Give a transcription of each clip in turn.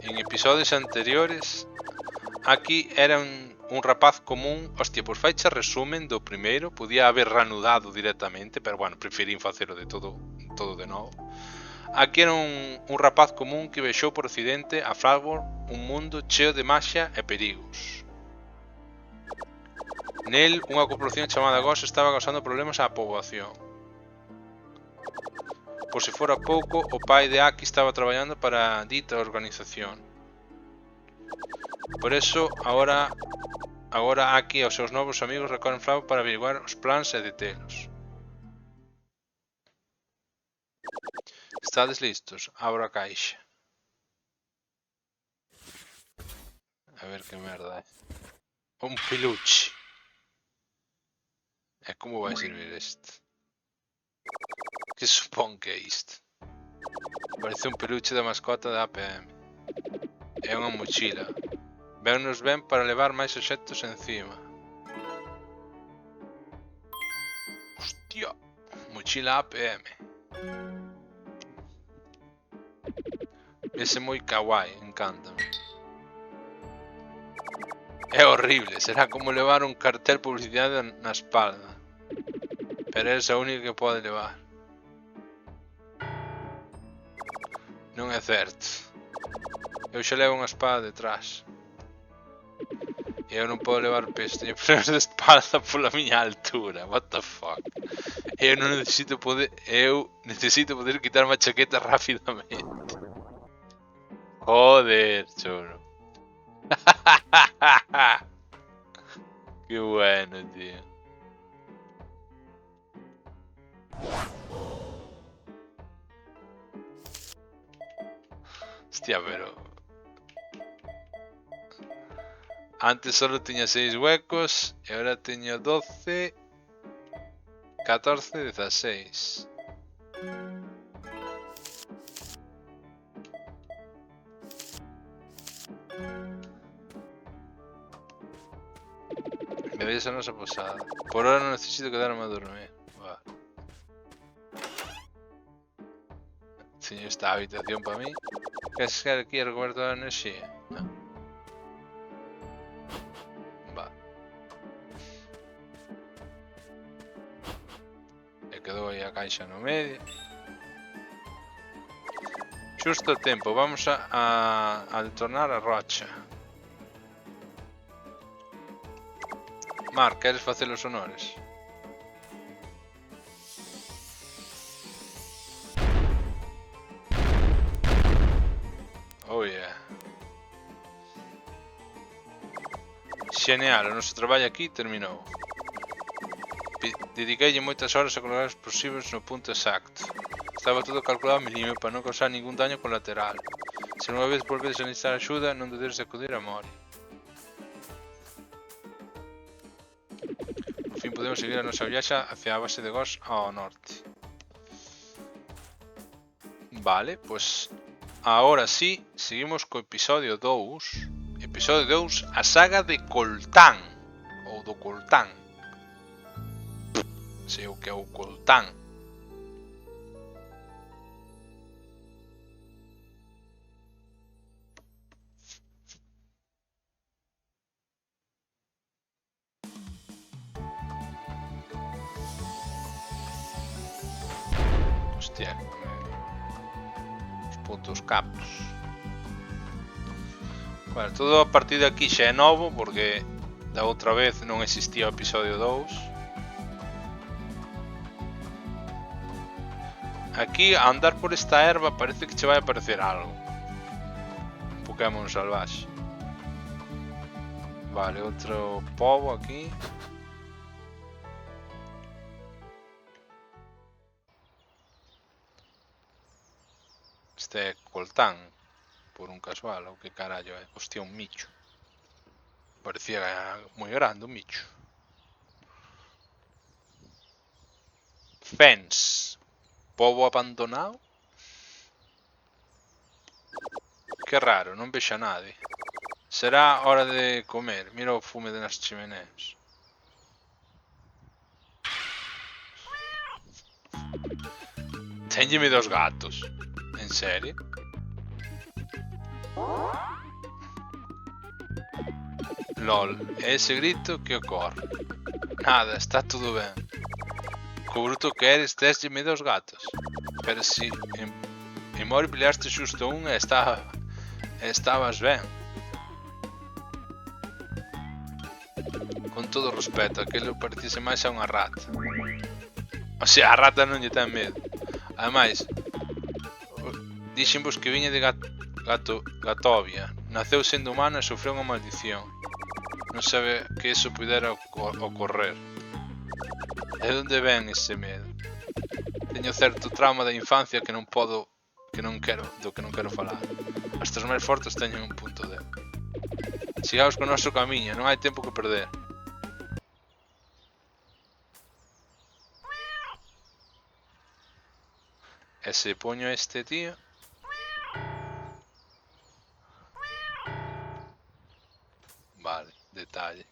En episodios anteriores, aquí era un rapaz común. Hostia, pois faiche resumen do primeiro. Podía haber reanudado directamente, pero bueno, preferín facelo de todo de novo. Aquí era un rapaz común que vexou por accidente a Flower, un mundo cheo de maxia e perigos. Nel, unha corporación chamada Ghost estaba causando problemas á poboación. Por se fora pouco, o pai de Aki estaba traballando para dita organización. Por eso, agora Aki e os seus novos amigos recorren Flower para averiguar os plans e detelos. Estades listos? Abro a caixa. A ver que merda é. Un peluche. E como vai servir este? Que supón que é isto? Parece un peluche da mascota da APM. É unha mochila. Vennos ben para levar máis obxectos encima. Hostia, mochila APM. Ese moi kawaii, encántame. É horrible, será como levar un cartel publicidade na espalda. Pero é a única que pode levar. Non é certo. Eu xa levo unha espada detrás. E eu non podo levar peso, teño problemas de espalda pola miña altura. What the fuck? Eu necesito poder quitarme a chaqueta rapidamente. Joder, choro. Qué bueno, tío. Hostia, pero... Antes solo tenía 6 huecos y ahora tengo 12, 14, 16. Me veis a nosa posada. Por ahora no necesito quedarme a dormir. Va. Teño esta habitación para mí. Queres quedar aquí a recoger toda a enerxía? No. Va. E quedou aí a caixa no medio. Xusto o tempo, vamos a tornar a rocha. Marc, queres facer os honores? Oh yeah. Xeneal, o noso traballo aquí terminou. Dediqueille moitas horas a colocar os explosivos no punto exacto. Estaba todo calculado a milímetro para non causar ningún daño colateral. Se unha vez volvedes a necesitar axuda, non dudedes de acudir a Mori. Por fin podemos seguir a nosa viaxe hacia a base de Ghost ao norte. Vale, pues agora sí, seguimos co episodio 2. Episodio 2, a saga de Coltán. Ou do Coltán. Sei o que é o Coltán. Hostia, os puntos captos. Bueno, todo a partir de aquí xa é novo porque da outra vez non existía o episodio 2. Aquí, a andar por esta erva, parece que che vai aparecer algo. Un Pokémon salvaxe. Vale, outro pobo aquí. Este é Coltán, por un casual, ou que carallo é? Hostia, un micho. Parecía moi grande un micho. Fence. Pobo abandonado? Que raro, non vexa nade. Será hora de comer. Mira o fume das chimeneas. Téñeme dos gatos. En serio? LOL, é ese grito que ocorre. Nada, está tudo ben. Co bruto que eres, teslle medo aos gatos. Pero si en Mori peleaste xusto un e estabas ben. Con todo respeto, aquilo parecise máis a unha rata. O sea, a rata non lle ten medo. Ademais, dixenvos que viña de Gatovia. Naceu sendo humano e sofreu unha maldición. Non sabe que eso pudera ocorrer. De onde ven ese medo? Teño certo trauma da infancia que non quero falar. Hasta os máis fortes teñen un punto de. Sigamos co noso camiño, non hai tempo que perder. E se poño este tío? Vale, detalle.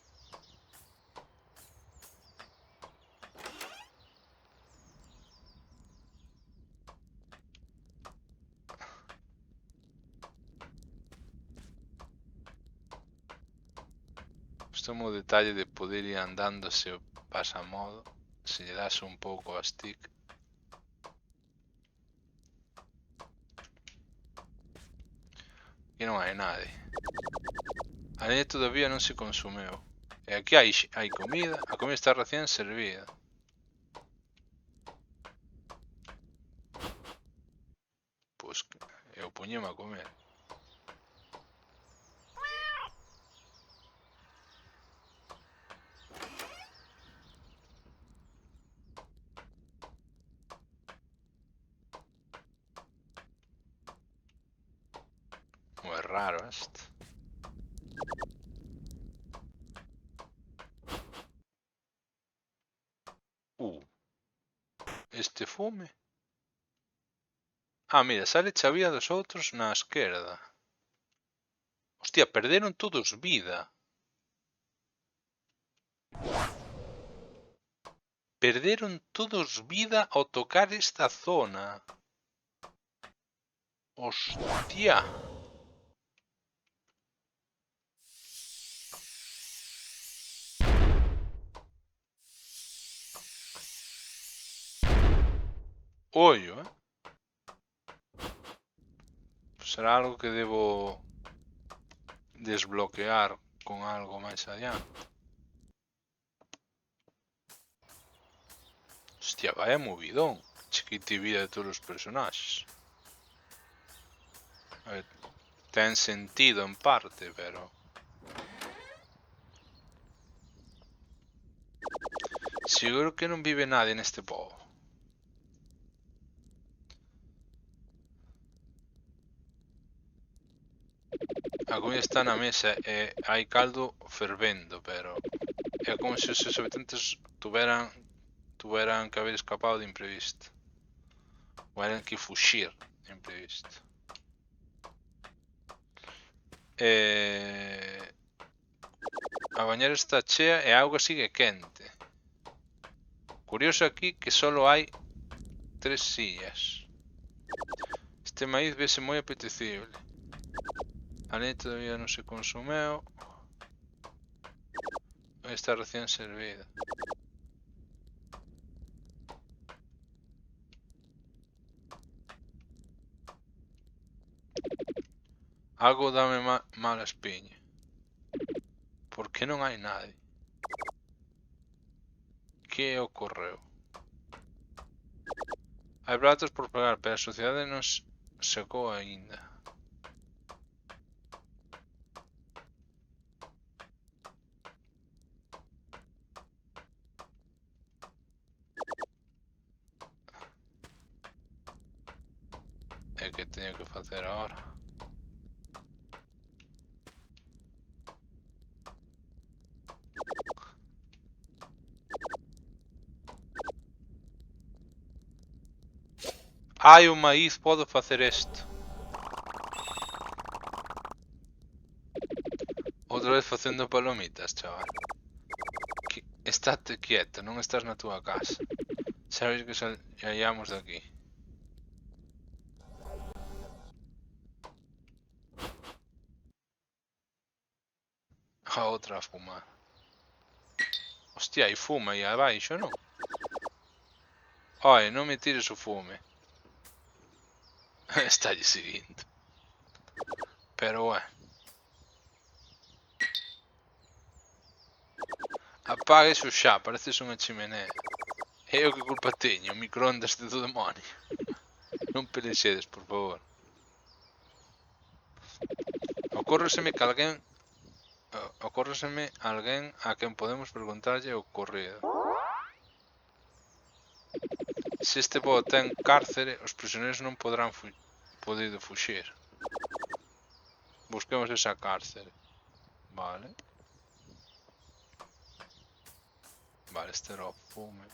Gustoume o detalle de poder ir andando se o pasamodo. Se lle das un pouco a stick. Aquí non hai nade. A leña todavía non se consumeu. E aquí hai comida. A comida está recién servida. Pois eu poñeme a comer. Moi raro este. Este fume. Ah, mira, sale a vida dos outros na esquerda. Hostia, perderon todos vida. Perderon todos vida ao tocar esta zona. Hostia. Ollo, será algo que debo desbloquear con algo máis adiante. Hostia, vaya movidón. Chiquita vida de todos os personaxes. A ver, ten sentido en parte, pero... Seguro que non vive nadie neste pobo. A comida está na mesa e hai caldo fervendo, pero... É como se os habitantes tuveran que haber escapado de imprevisto. Ou eran que fuxir de imprevisto. A bañera está chea e a auga sigue quente. Curioso aquí que solo hai 3 sillas. Este maíz vese moi apetecible. A leña todavía non se consumeu. Está recién servida. Algo dame mala espiña. Por que non hai nadie? Que ocorreu? Hai pratos por pagar, pero a sociedade non sacou aínda. É que teño que facer agora. Hai o maíz, podo facer isto. Outra vez facendo palomitas, chaval. Estate quieto, non estás na túa casa. Sabes que saíamos de aquí. outra a fumar. Hostia, hai fuma aí abaixo, non? Oi, non me tires o fume. Estálle seguindo. Pero bueno. Apaga iso xa, pareces unha chimenea. E eu que culpa teño, microondas de do demonio. Non pelexedes, por favor. Ocórreseme alguén a quen podemos preguntarlle o ocorrido. Se este bo ten cárcere, os prisioneiros non poderán podido fuxir. Busquemos esa cárcere. Vale. Vale, este era o fume.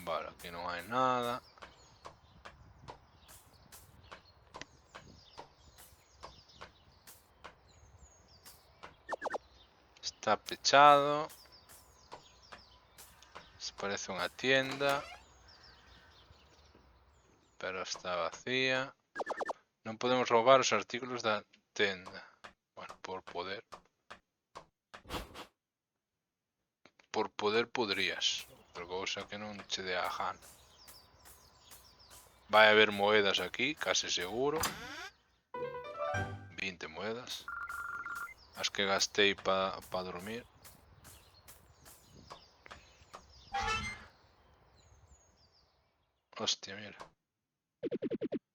Vale, aquí non hai nada. Está pechado. Se parece unha tienda. Pero está vacía. Non podemos roubar os artículos da tenda. Bueno, por poder. Por poder podrías. Pero cousa que non che dé a gana. Vai haber moedas aquí, case seguro. 20 moedas. As que gastei pa dormir. Hostia, mira.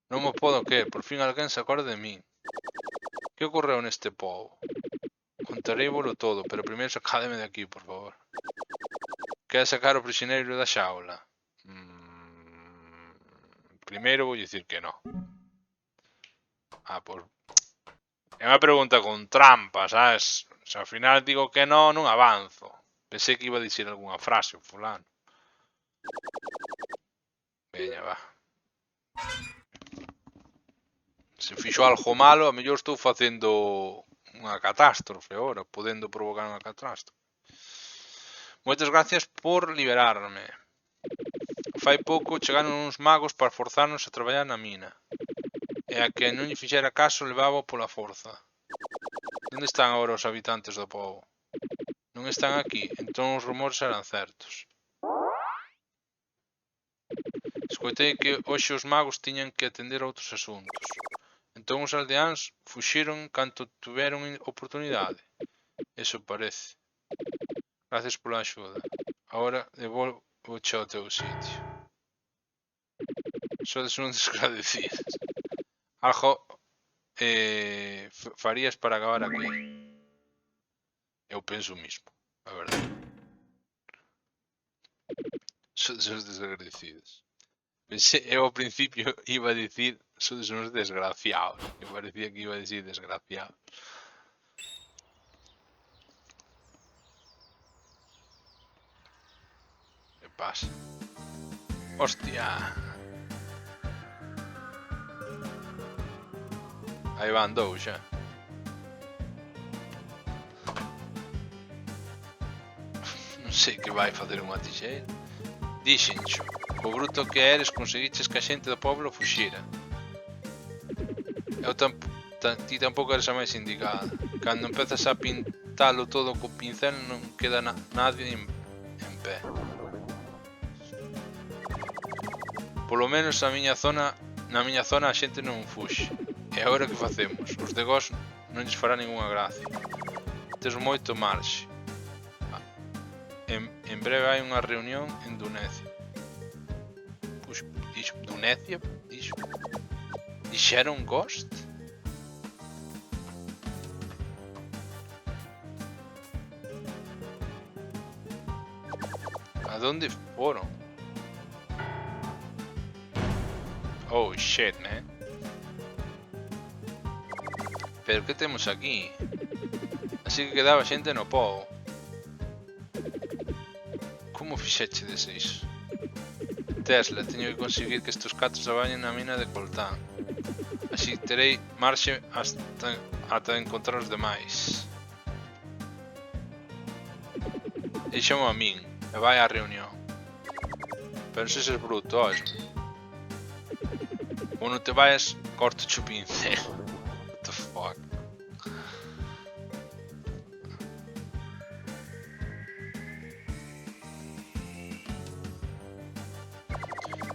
Non me podo que, por fin alguén se acorda de min. Que ocorreu neste pobo? Contareivolo todo, pero primeiro sacádeme de aquí, por favor. Quer sacar o prisioneiro da xaula? Primeiro vou dicir que non. Pues... É unha pregunta con trampa, sabes? Se ao final digo que non avanzo. Pensei que iba a dicir algunha frase, o fulano. Veña, va. Se fixo algo malo, a mellor estou facendo unha catástrofe agora, podendo provocar unha catástrofe. Moitas gracias por liberarme. Fai pouco chegaron uns magos para forzarnos a traballar na mina. E a que non lle fixera caso levaba pola forza. Onde están agora os habitantes do pobo? Non están aquí, entón os rumores eran certos. Escoitei que hoxe os magos tiñan que atender a outros asuntos. Entón os aldeáns fuxiron canto tuveron oportunidade. Eso parece. Gracias pola axuda. Agora devolvo ao teu sitio. Sodes uns desagradecidos. Algo farías para acabar aquí? Eu penso o mismo, a verdade. Sodes uns desagradecidos. Pensei, eu ao principio iba a dicir sodes uns desgraciados. Me parecía que iba a dicir desgraciados. Que pasa? Hostia. Aí van dous xa. Non sei que vai facer unha tixeira. Dixenxo, o bruto que eres conseguiches que a xente do pobo fuxira. Ti tampouco eres a máis indicada. Cando empezas a pintalo todo co pincel non queda nadie en pé. Polo menos na miña zona a xente non fuxe. E agora que facemos? Os de Gos non lles fará ninguna gracia. Tes moito marxe. En breve hai unha reunión en Dunecia. Dixo, Dunecia? Dixo. Dixeron Ghost? A donde foron? Oh shit, man. Pero que temos aquí? Así que quedaba xente no pobo. Como fixechedes iso? Tesla, teño que conseguir que estes catos se bañen na mina de coltán. Así terei marxe ata encontrar os demais. Deixamo a min e vai á reunión. Pero se ses bruto, oisme. Ou non te vayas, corto o pincel. What the fuck?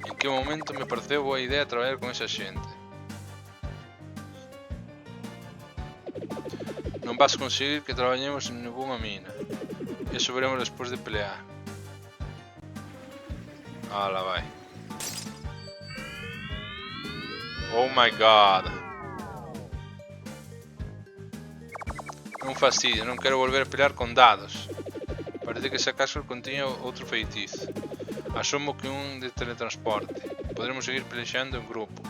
En que momento me pareceu boa idea traballar con esa xente? Non vas conseguir que traballemos en ninguna mina. Eso veremos despois de pelear. Ala, vai. Oh my god. Un fastidio, non quero volver a pelear con dados. Parece que ese caso contiña outro feitizo. Asumo que un de teletransporte. Podremos seguir peleando en grupo.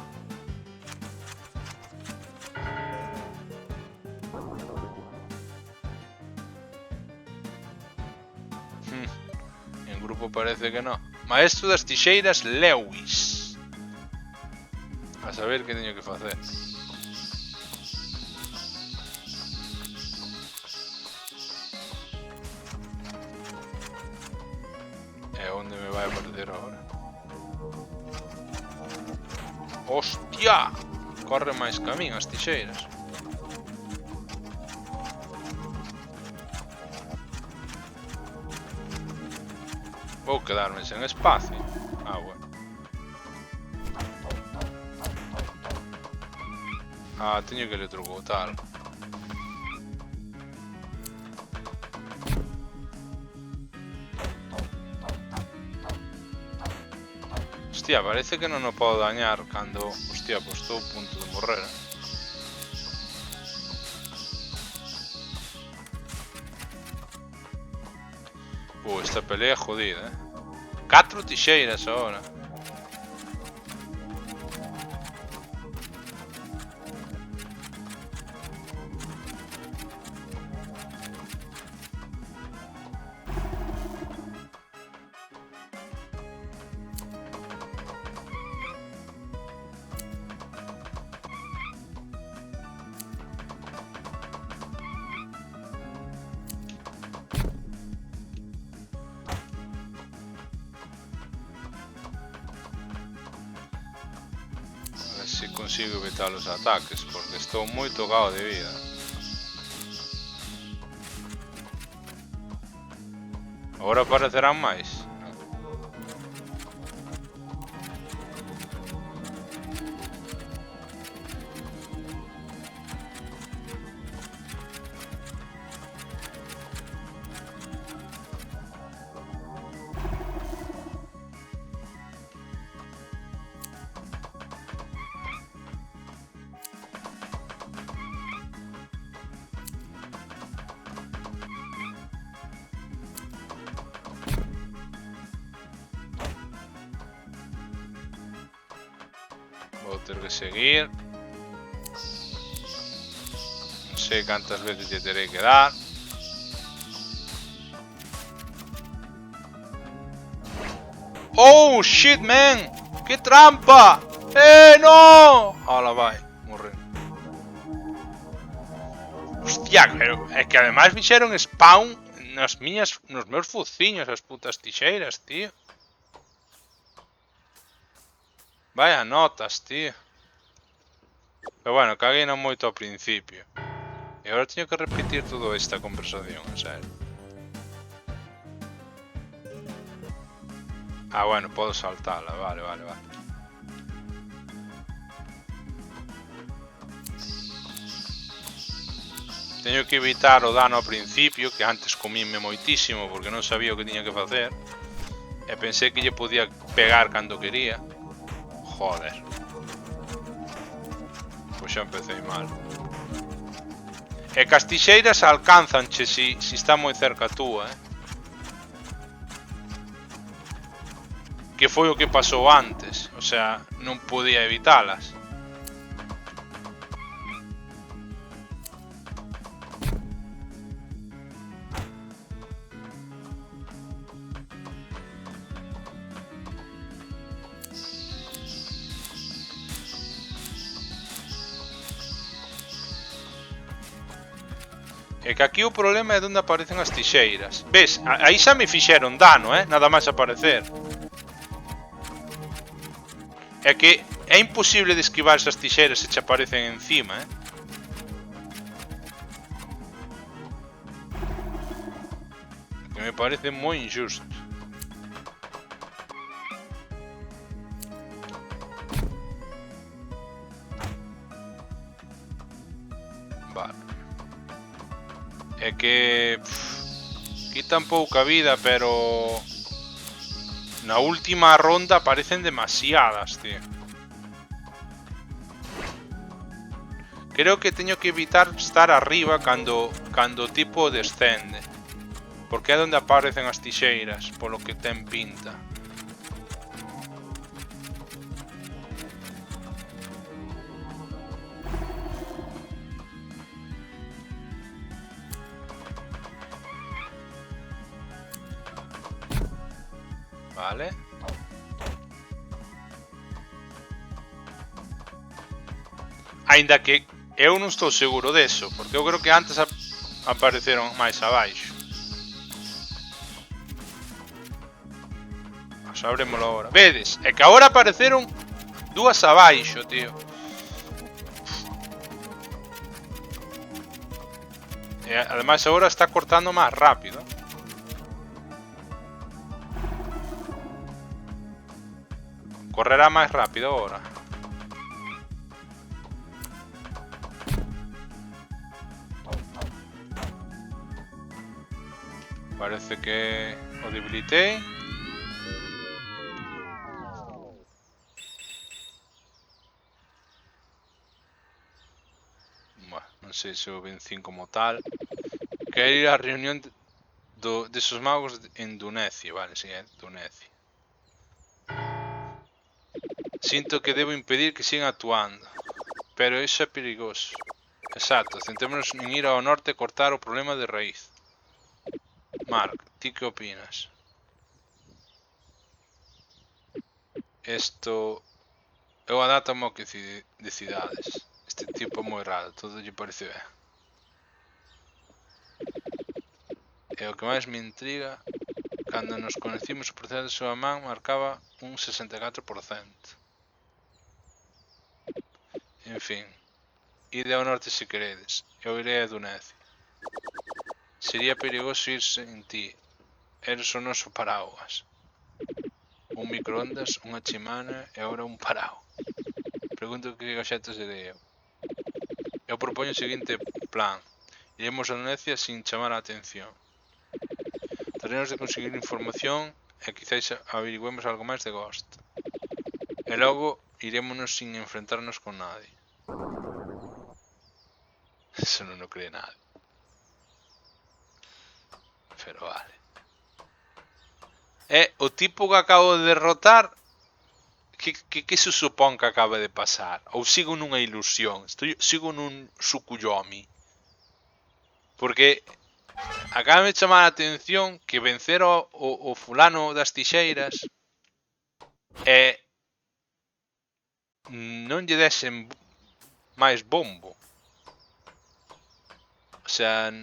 En grupo parece que no. Maestro das tixeiras Lewis. A saber que teño que facer. E onde me vai aparecer agora? Hostia! Corre máis que a min as tixeiras. Vou quedarme sen espacio. Ah, bueno. Ah, teño que electrocutar. Hostia, parece que non o podo dañar cando... Hostia, pois estou a punto de morrer. Esta pelea é jodida, 4 tixeiras agora. Se consigo evitar os ataques, porque estou moi tocado de vida. Agora aparecerán máis. Vou ter que seguir. Non sei cantas veces lle terei que dar. Oh shit, man! Que trampa! No! Ahora vai, morrer. Hostia, pero é que ademais fixeron spawn nos meus fuciños as putas tixeiras, tío. Vaya notas, tío. Pero bueno, caguei non moito ao principio. E agora teño que repetir toda esta conversación, en serio. Ah, bueno, podo saltala, vale. Teño que evitar o dano ao principio, que antes comíme moitísimo porque non sabía o que tiña que facer. E pensei que lle podía pegar cando quería. Joder. Pois xa empecé mal. E cas tixeiras alcánzanche si está moi cerca tú, Que foi o que pasou antes. O sea, non podía evitalas. É que aquí o problema é onde aparecen as tixeiras. Ves, aí xa me fixeron dano, nada máis aparecer. É que É imposible de esquivar esas tixeiras se che aparecen encima, Que me parece moi injusto. Vale. É que... quitan pouca vida, pero... na última ronda aparecen demasiadas, tío. Creo que teño que evitar estar arriba cando o tipo descende. Porque é onde aparecen as tixeiras, polo que ten pinta. Vale. Ainda que eu non estou seguro deso, porque eu creo que antes apareceron máis abaixo. Sabrémoslo agora. Vedes, é que agora apareceron dúas abaixo, tío. E ademais agora está cortando máis rápido. Correrá máis rápido agora. Parece que o debilitei. Bueno, non sei se o vencín como tal. Quero ir á reunión desos magos en Dunecia. Vale, si, é Dunecia. Sinto que debo impedir que sigan actuando. Pero iso é perigoso. Exacto, centrémonos en ir ao norte e cortar o problema de raíz. Mark, ti que opinas? Esto... eu adaptame ao que decidades. Este tipo é moi raro, todo lle parece ben. E o que máis me intriga, cando nos conhecimos o proceso de súa man marcaba un 64%. En fin, ide ao norte se queredes, eu irei a Dunecia. Sería perigoso ir sen ti, eres o noso paraguas. Un microondas, unha chimana e agora un parao. Pregunto que gaxeto serei eu. Eu propoño o seguinte plan. Iremos a Dunecia sin chamar a atención. Trataremos de conseguir información e quizáis averigüemos algo máis de Ghost. E logo irémonos sin enfrentarnos con nadie. Eso non o cree nadie. Pero vale. É o tipo que acabo de derrotar. Que se supón que acaba de pasar? Ou sigo nunha ilusión? Sigo nun Tsukuyomi? Porque acaba de chamar a atención que vencer o fulano das tixeiras e non lle desen máis bombo. O sea,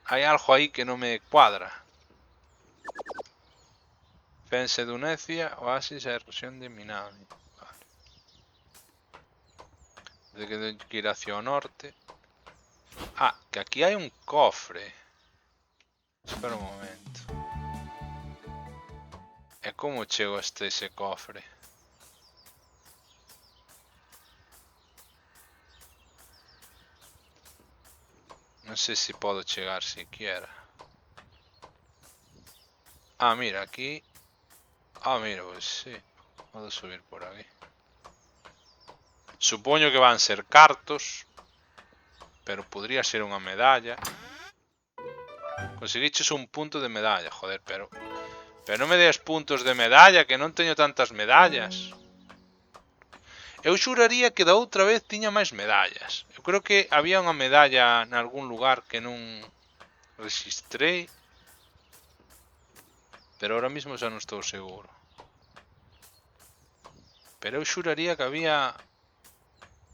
hai algo aí que non me cuadra. Fense Dunecia, Oasis e erosión de Minami. Vale. De que teño que ir hacia o norte. Ah, que aquí hai un cofre. Espera un momento. E como chego hasta ese cofre? Non sei se podo chegar siquiera. Ah, mira, aquí... ah, mira, pues sí. Podo subir por aquí. Supoño que van ser cartos. Pero podría ser unha medalla. Conseguiches un punto de medalla, joder, pero non me des puntos de medalla, que non teño tantas medallas. Eu xuraría que da outra vez tiña máis medallas. Eu creo que había unha medalla nalgún lugar que non registrei. Pero ahora mismo xa non estou seguro. Pero eu xuraría que había...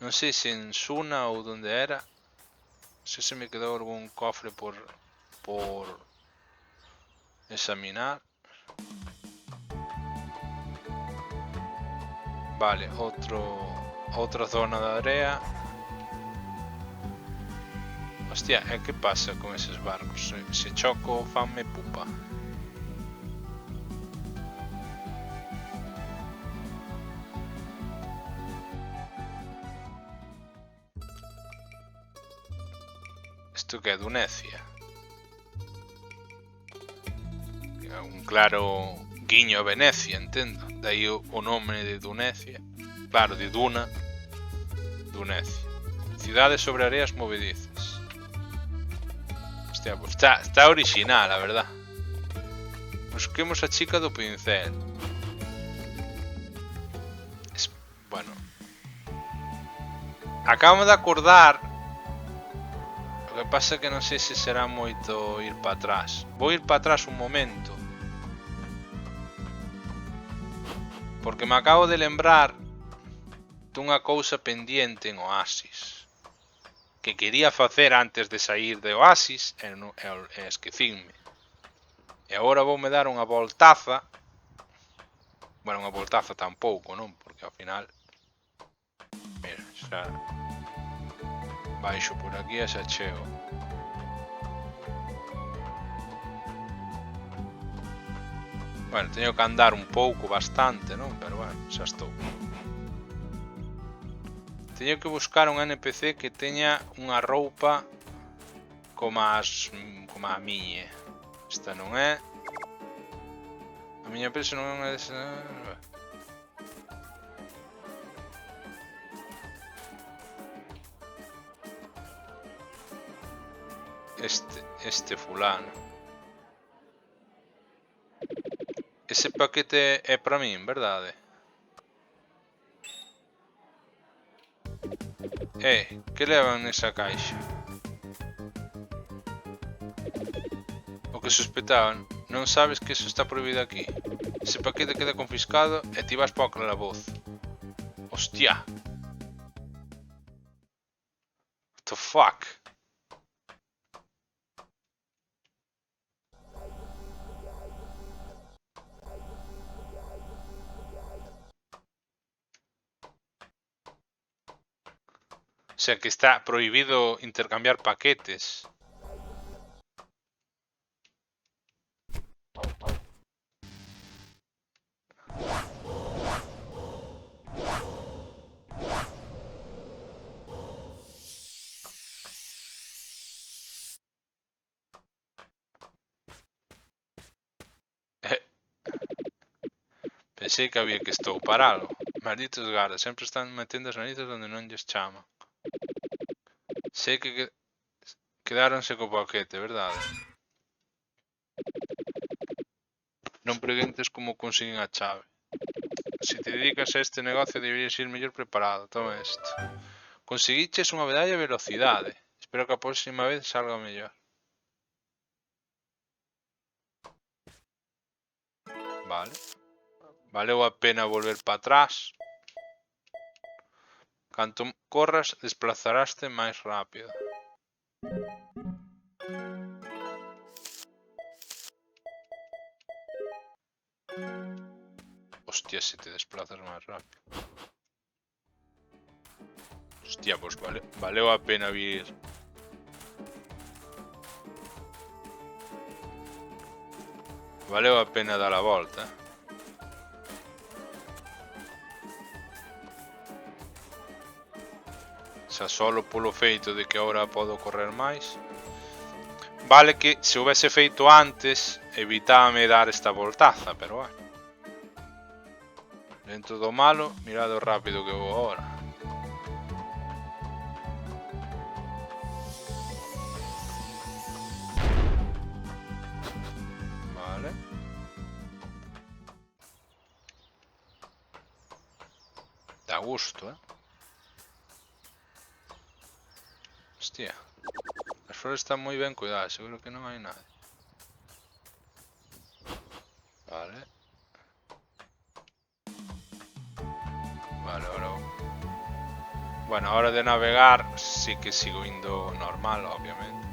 non sei se en Suna ou donde era. Se me quedou algún cofre por examinar. Vale, outra zona de area. Hostia, e que pasa con eses barcos? Se choco fanme pupa. Isto que é Dunecia? Un claro guiño a Venecia, entendo. Daí o nome de Dunecia. Claro, de Duna. Dunecia. Cidades sobre areas movedizas. Hostia, pues está original, a verdad. Busquemos a chica do pincel. Bueno. Acabamos de acordar. O que pasa é que non sei se será moito ir para atrás. Vou ir para atrás un momento. Porque me acabo de lembrar dunha cousa pendiente en Oasis que quería facer antes de sair de Oasis e esquecinme. E agora voume dar unha voltaza. Bueno, unha voltaza tampouco, non? Porque ao final... Mira, xa... Baixo por aquí e xa chego. Bueno, teño que andar un pouco, bastante, non? Pero bueno, xa estou. Teño que buscar un NPC que teña unha roupa como a miña. Esta non é. A miña presa non é unha desa... Este fulano. Ese paquete é para min, verdade? Que levan nesa caixa? O que sospeitaban. Non sabes que eso está prohibido aquí. Ese paquete queda confiscado e ti vas para o calabozo. Hostia. What the fuck? O sea que está prohibido intercambiar paquetes. Pensei que había que estoupar algo. Malditos gardas, sempre están metendo as narices onde non lles chaman. Sei que quedáronse co paquete, verdade? Non preguntes como consiguen a chave. Se te dedicas a este negocio deberías ir mellor preparado. Toma isto. Conseguiches unha medalla de velocidade. Espero que a próxima vez salga mellor. Vale. Valeu a pena volver para atrás. Canto corras, desplazaraste máis rápido. Hostia, se te desplazas máis rápido. Hostia, pues valeu a pena vir. Valeu a pena dar a volta. Xa solo polo feito de que agora podo correr máis. Vale que se houvese feito antes evitábame dar esta voltaza, pero bueno. Dentro do malo, mirad o rápido que vou agora. Vale. Dá gusto, Hostia. As flores están moi ben cuidadas, seguro que non hai nada. Vale. Vale, ahora... Bueno, a hora de navegar sí que sigo indo normal, obviamente.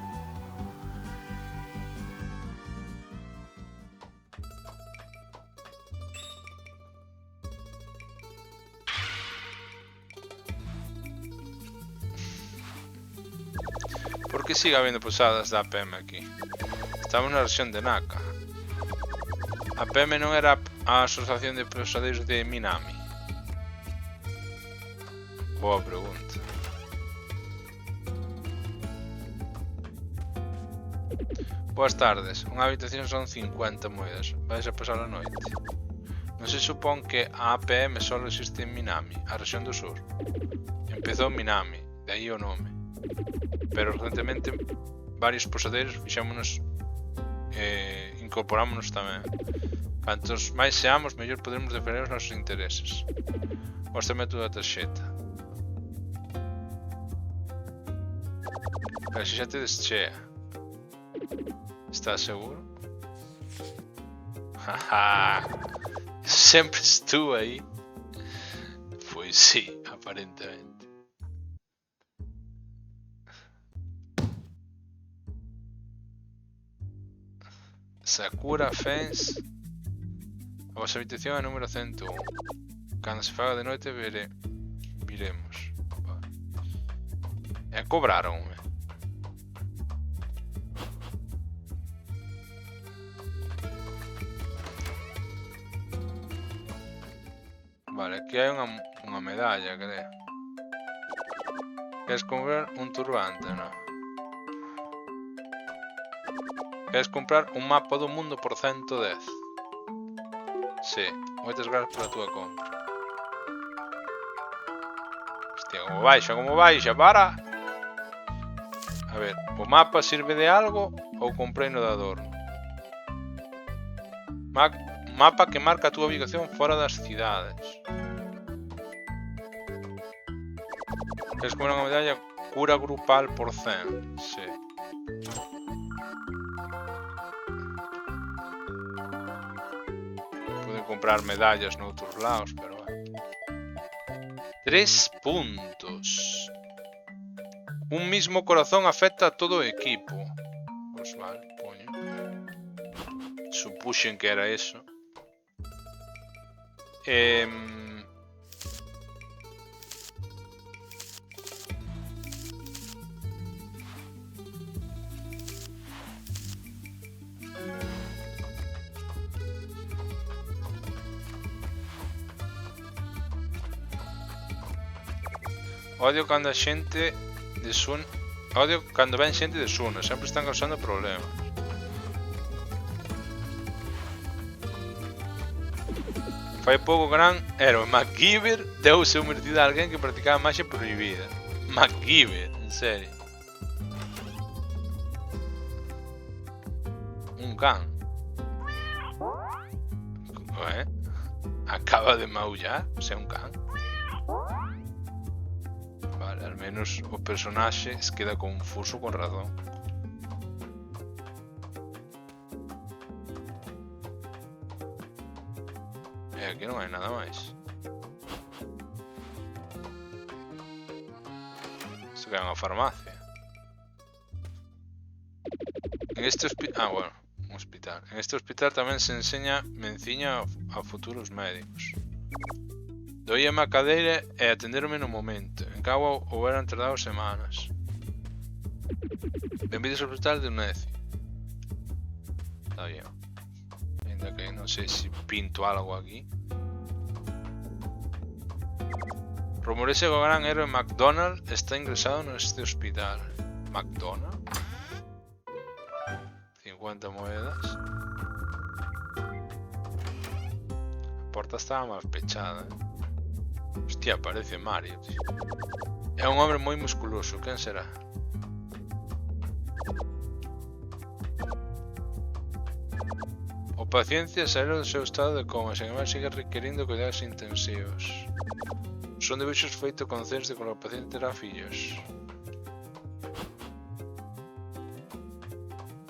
que siga habiendo posadas da APM aquí? Estamos na rexión de Naka. A APM non era a Asociación de Posadeiros de Minami? Boa pregunta. Boas tardes, unha habitación son 50 moedas. Vais a pasar a noite? Non se supón que a APM só existe en Minami, a rexión do sur. Empezou en Minami, de aí o nome. Pero recentemente varios posadeiros fixámonos incorporámonos tamén. Cantos máis seamos, mellor podemos defender os nosos intereses. Móstrame a túa tarxeta. Pero se xa te deschea. Estás seguro? Haha. Sempre estuve aí. Pois sí, aparentemente. Sakura Fence. A vosa habitación é número 101. Cando se faga de noite viremos. E cobraronme. Vale, aquí hai unha medalla, creo. Queres comprar un turbante, non? Queres comprar un mapa do mundo por 110? Sí, moitas gracias pola túa compra. Hostia, como baixa, para! A ver, o mapa sirve de algo ou comprei no de adorno? Mapa que marca a túa ubicación fora das cidades. Queres comprar unha medalla cura grupal por 100? Sí. Comprar medallas noutros lados, pero 3 puntos. Un mismo corazón afecta a todo o equipo. Pois vale, poño. Supuxen que era eso. Odio cando a xente de Sun. Odio cando ven xente de Suna, sempre están causando problemas. Fai pouco gran héroe MacGyver deu seu mercida a alguén que practicaba maxia prohibida. MacGyver, en serio. Un can. Acaba de maullar, o sea, un can. Al menos o personaxe se queda confuso con razón. E aquí non hai nada máis. Isto que é unha farmacia. En este hospital... bueno, un hospital. En este hospital tamén se enseña menciña a futuros médicos. Doíame a cadeira e atenderonme no momento. En Cabo houberan tardado semanas. Benvidos ao hospital de Unecio. Está bien. Ainda que non sei se pinto algo aquí. Rumorese que o gran héroe McDonald está ingresado neste hospital. McDonald? 50 moedas. A porta estaba mal pechada, Hostia, parece Mario, tío. É un hombre moi musculoso, quen será? O paciente saíu do seu estado de coma, sen embargo sigue requerindo cuidados intensivos. Son debuxos feitos con cens de cando o paciente era fillos.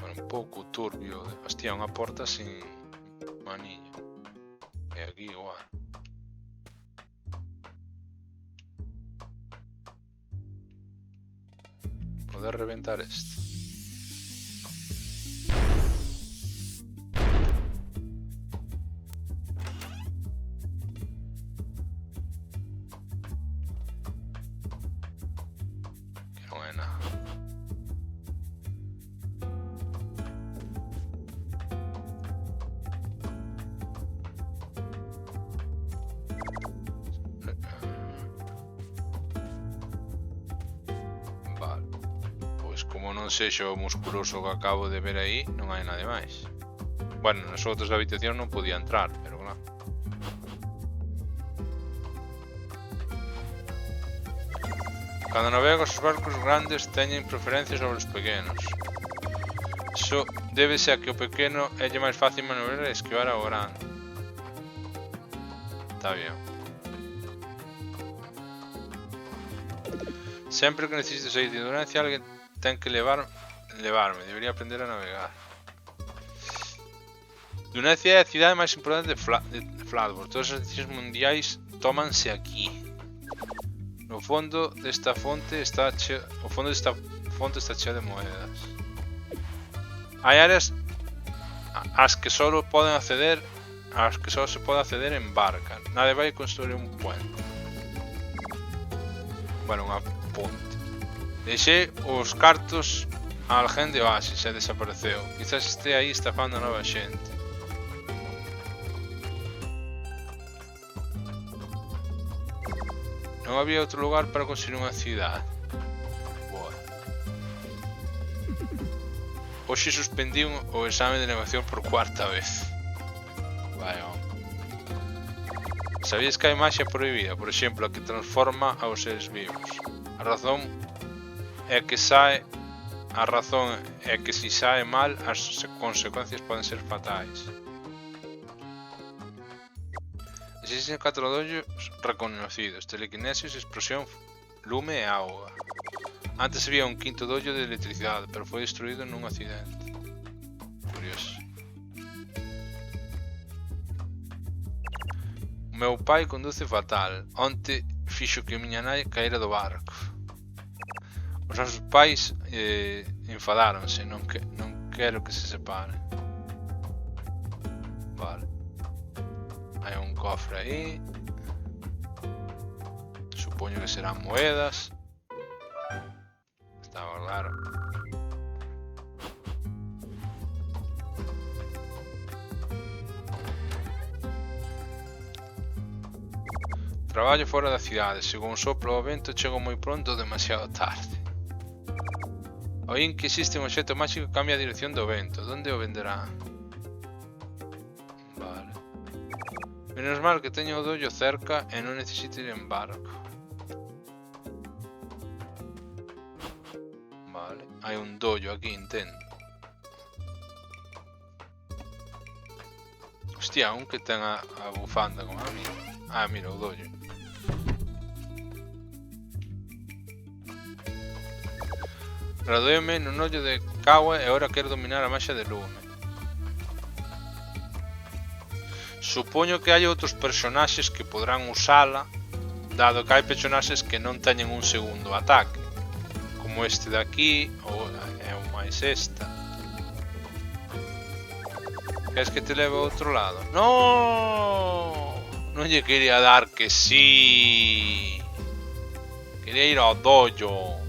Bueno, un pouco turbio. Hostia, unha porta sin manilla. E aquí igual. Poder reventar este. Que non é nada. non sexa o musculoso que acabo de ver aí, non hai nada máis. Bueno, nas outras habitacións non podía entrar, pero claro. Cando navegas os barcos grandes teñen preferencia sobre os pequenos. Iso débese a que o pequeno é máis fácil manobrar e esquivar ao grande. Está bien. Sempre que necesite sair de Indonesia, alguén ten que levarme. Debería aprender a navegar. Indonesia é a cidade máis importante de Flatworld. Todas as decisiones mundiais tómanse aquí. No fondo desta fonte está chea de moedas. Hai áreas ás que só se pode acceder en barca. Nadie vai construir un puente. Bueno, unha ponte. Deixei os cartos a alguén de Oasis e desapareceu. Quizás este aí estafando a nova xente. Non había outro lugar para construir unha cidade. Boa. Hoxe suspendí o exame de navegación por cuarta vez. Vai, home. Sabías que hai maxia prohibida? Por exemplo, a que transforma aos seres vivos. A razón é que se sae mal, as consecuencias poden ser fatais. Existen 4 dollos reconocidos: telequinesis, explosión, lume e auga. Antes había un quinto dollo de electricidade, pero foi destruído nun accidente. Curioso. O meu pai conduce fatal. Onte fixo que miña nai caera do barco. Os nosos pais enfadáronse. Non quero que se separen. Vale. Hai un cofre aí. Supoño que serán moedas. Estaba claro. Traballo fora da cidade. Según sopla o vento, chego moi pronto ou demasiado tarde. Oín que existe un obxecto máxico que cambia a dirección do vento. Donde o venderá? Vale. Menos mal que teño o dollo cerca e non necesito ir en barco. Vale. Hai un dollo aquí, entendo. Hostia, un que ten a bufanda como a mí. Ah, mira, o dollo. Graduéme nun ollo de Kawa e agora quero dominar a maxia de lume. Supoño que hai outros personaxes que podrán usala, dado que hai personaxes que non teñen un segundo ataque, como este de aquí ou máis esta. Queres que te leve ao outro lado? No! Non lle quería dar que sí. Quería ir ao dollo.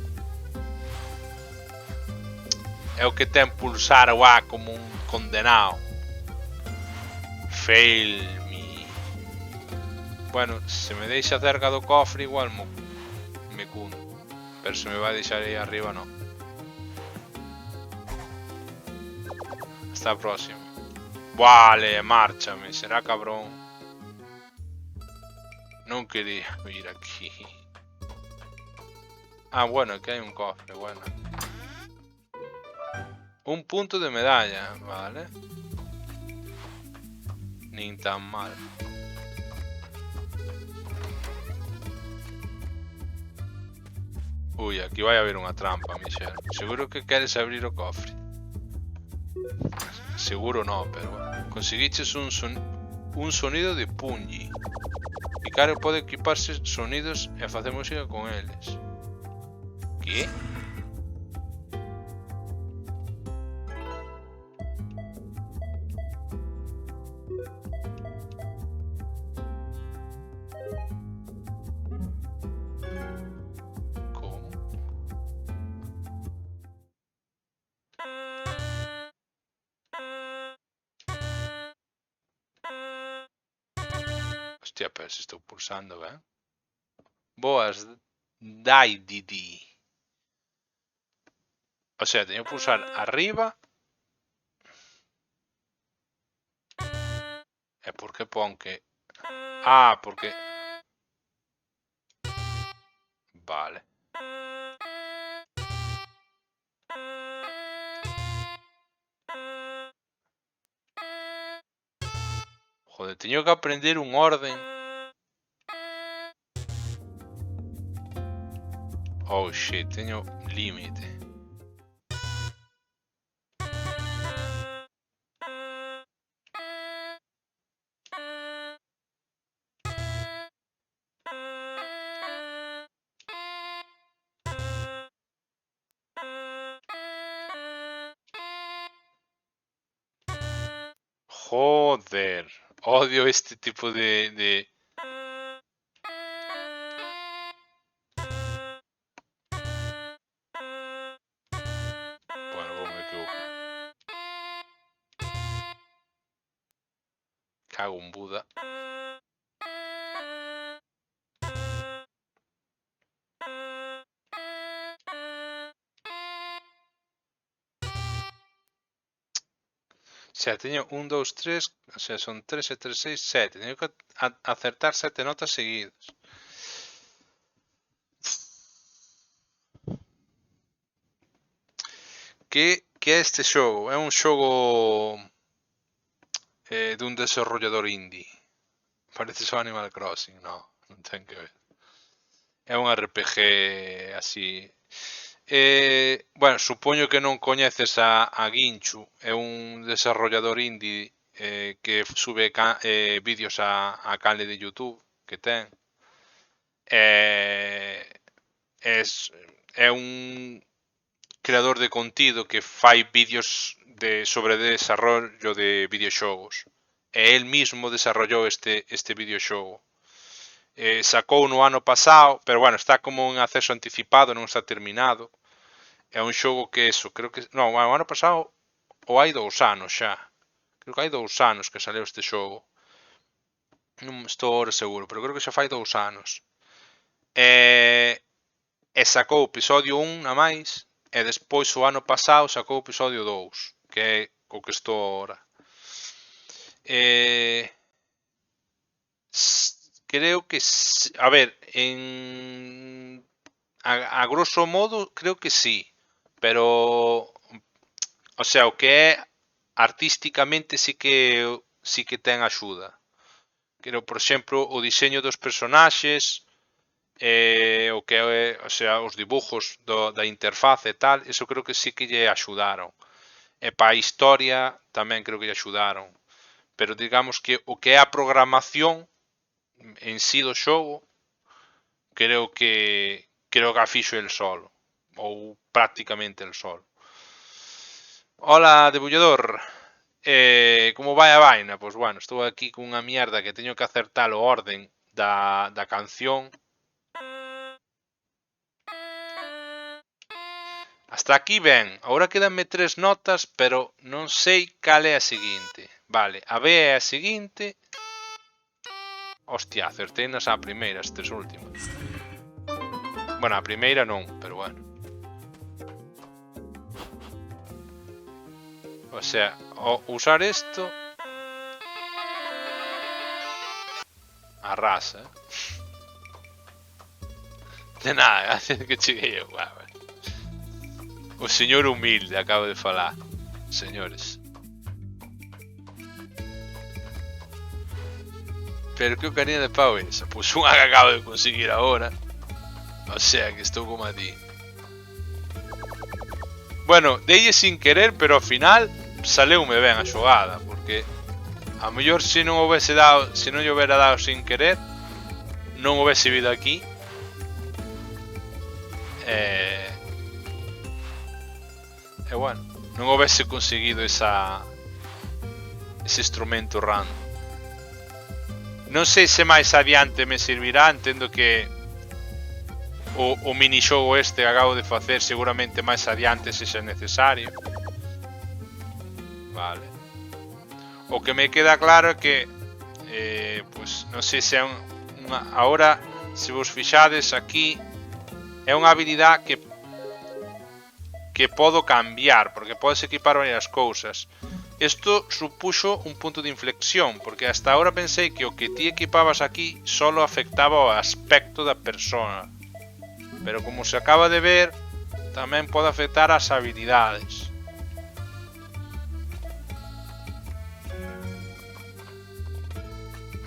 É o que ten pulsar o A como un condenado. Fail me. Bueno, se me deixa cerca do cofre igual me cundo. Pero se me vai deixar aí arriba non. Hasta a próxima. Vale, márchame, será cabrón. Non quería ir aquí. Ah, bueno, aquí hai un cofre, bueno. Un punto de medalla, vale. Nin tan mal. Ui, aquí vai haber unha trampa, Michelle. Seguro que queres abrir o cofre. Seguro no, pero bueno. Conseguiches un sonido de Punji. Picaro pode equiparse sonidos e facer música con eles. Que? Hostia, pero se estou pulsando, ben. Boas, Daididi. O sea, teño que pulsar arriba. E por que pon que... Ah, porque... Vale. Joder, teño que aprender un orden. Oh shit, teño límite. Joder, odio este tipo de... Bueno, vou me equivocar. Cago en Buda. O sea, teño 1, 2, 3, o sea, son 3 e 3, 6, 7. Teño que acertar 7 notas seguidas. Que é este xogo? É un xogo dun desarrollador indie. Parece só Animal Crossing, non ten que ver. É un RPG así. Bueno, supoño que non coñeces a Ginchu. É un desarrollador indie que sube vídeos a canle de YouTube que ten. É un creador de contido que fai vídeos sobre desarrollo de videoxogos. E el mismo desarrollou este videoxogo. Sacou no ano pasado, pero bueno, está como en acceso anticipado, non está terminado. É un xogo que eso, creo que... Non, o ano pasado ou hai 2 anos xa. Creo que hai 2 anos que saleu este xogo. Non estou agora seguro, pero creo que xa fai 2 anos. E sacou o episodio 1 na máis, e despois o ano pasado sacou o episodio 2, que é o que estou agora. Creo que... A ver, a grosso modo, creo que sí. Pero... O sea, o que é artísticamente sí que ten axuda. Creo, por exemplo, o diseño dos personaxes, o que é, o sea, os dibujos da interfaz e tal, eso creo que sí que lle axudaron. E para a historia tamén creo que lle axudaron. Pero digamos que o que é a programación en sí do xogo, creo que a fixo el solo, ou prácticamente el solo. Hola, debullador. Como vai a vaina? Pois bueno, estou aquí cunha mierda que teño que acertar o orden da canción. Hasta aquí ben. Agora quedanme 3 notas, pero non sei cal é a seguinte. Vale, a B é a seguinte. Hostia, acertei nas a primeira, as 3 últimas. Bueno, a primeira non, pero bueno. O sea, usar esto... Arrasa, De nada, gracias que cheguei eu. O señor humilde acabo de falar. Señores. Pero que ocarina de pau é esa? Pois unha que acabo de conseguir agora. O sea, que estou como a ti. Bueno, deille sin querer, pero ao final saleume ben a xogada, porque a mellor se non houvese dado, se non lle houbera dado sin querer, non houvese vido aquí. E bueno, non houvese conseguido ese instrumento random. Non sei se máis adiante me servirá, entendo que o minixogo este que acabo de facer seguramente máis adiante se xa necesario. Vale. O que me queda claro é que pues, non sei se é unha... Ahora, se vos fixades aquí, é unha habilidade que que podo cambiar, porque podes equipar varias cousas. Isto supuxo un punto de inflexión, porque hasta ahora pensei que o que ti equipabas aquí solo afectaba o aspecto da persona. Pero como se acaba de ver, tamén pode afectar as habilidades.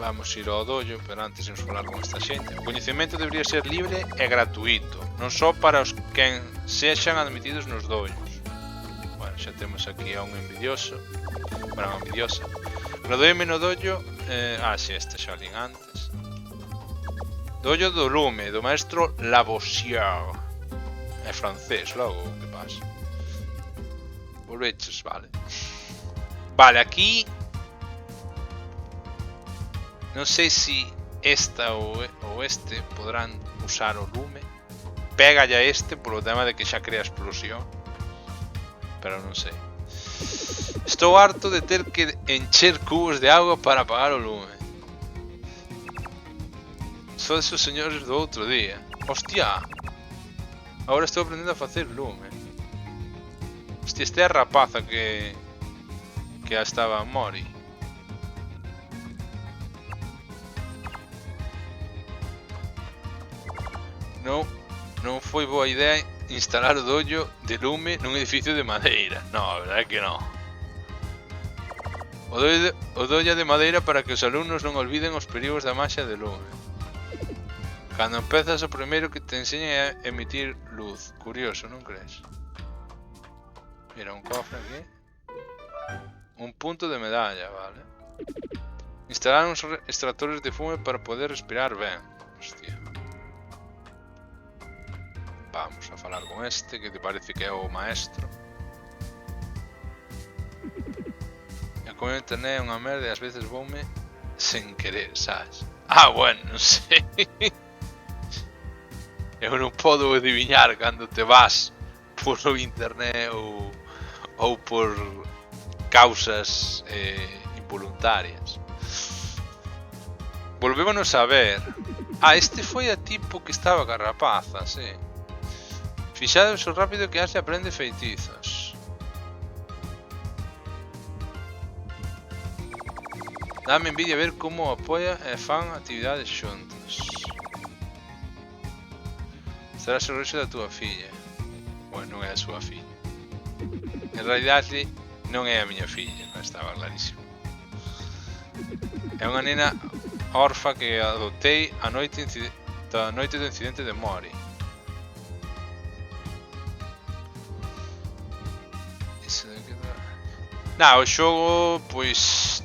Vamos ir ao dojo, pero antes imos falar con esta xente. O coñecemento debería ser libre e gratuito, non só para os que sexan admitidos nos dojos. Bueno, xa temos aquí a un envidioso. Bueno, unha envidiosa. Gradueime no dojo... si, este xa lin antes. Dojo do lume, do maestro Lavoisier. É francés, logo, que pasa? Volveches, vale. Vale, aquí... Non sei se esta ou este podrán usar o lume. Pégalle a este polo tema de que xa crea explosión. Pero non sei. Estou harto de ter que encher cubos de agua para apagar o lume. Son esos señores do outro día. Hostia. Agora estou aprendendo a facer lume. Hostia, esta é a rapaza que estaba a Mori. Non foi boa idea instalar o dojo de lume nun edificio de madeira. No, a verdade é que non. O dojo de madeira para que os alumnos non olviden os perigos da maxia de lume. Cando empezas o primeiro que te enseña é emitir luz. Curioso, non crees? Mira, un cofre aquí. Un punto de medalla, vale. Instalar uns extractores de fume para poder respirar ben. Hostia. Vamos a falar con este, que te parece que é o maestro. A comer internet é unha merda e ás veces voume sen querer, sabes? Bueno, non sei. Eu non podo adivinar cando te vas por o internet ou por causas involuntarias. Volvémonos a ver. Este foi a tipo que estaba ca rapaza, sí. Fixados o rápido que Asia aprende feitizos. Dame envidia ver como apoia e fan actividades xuntos. Será o sorriso da túa filla. Bueno, non é a súa filla. En realidade non é a miña filla, non estaba clarísimo. É unha nena orfa que adoptei a noite do incidente de Mori. O xogo, pois,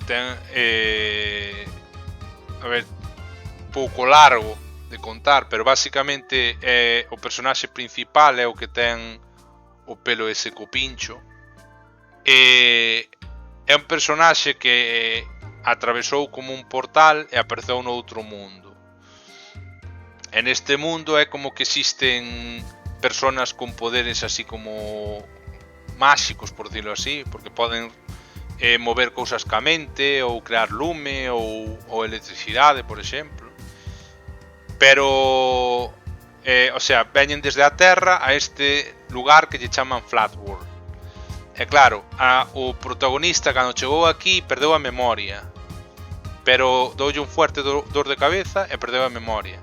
ten, a ver, pouco largo de contar, pero basicamente o personaxe principal é o que ten o pelo ese copincho. É un personaxe que atravesou como un portal e apareceu no outro mundo. E neste mundo é como que existen personas con poderes así como máxicos, por dicirlo así, porque poden mover cousas ca mente ou crear lume ou electricidade, por exemplo. Pero o sea, veñen desde a Terra a este lugar que lle chaman Flat World. E claro, o protagonista cando chegou aquí perdeu a memoria, pero doulle un fuerte dor de cabeza e perdeu a memoria.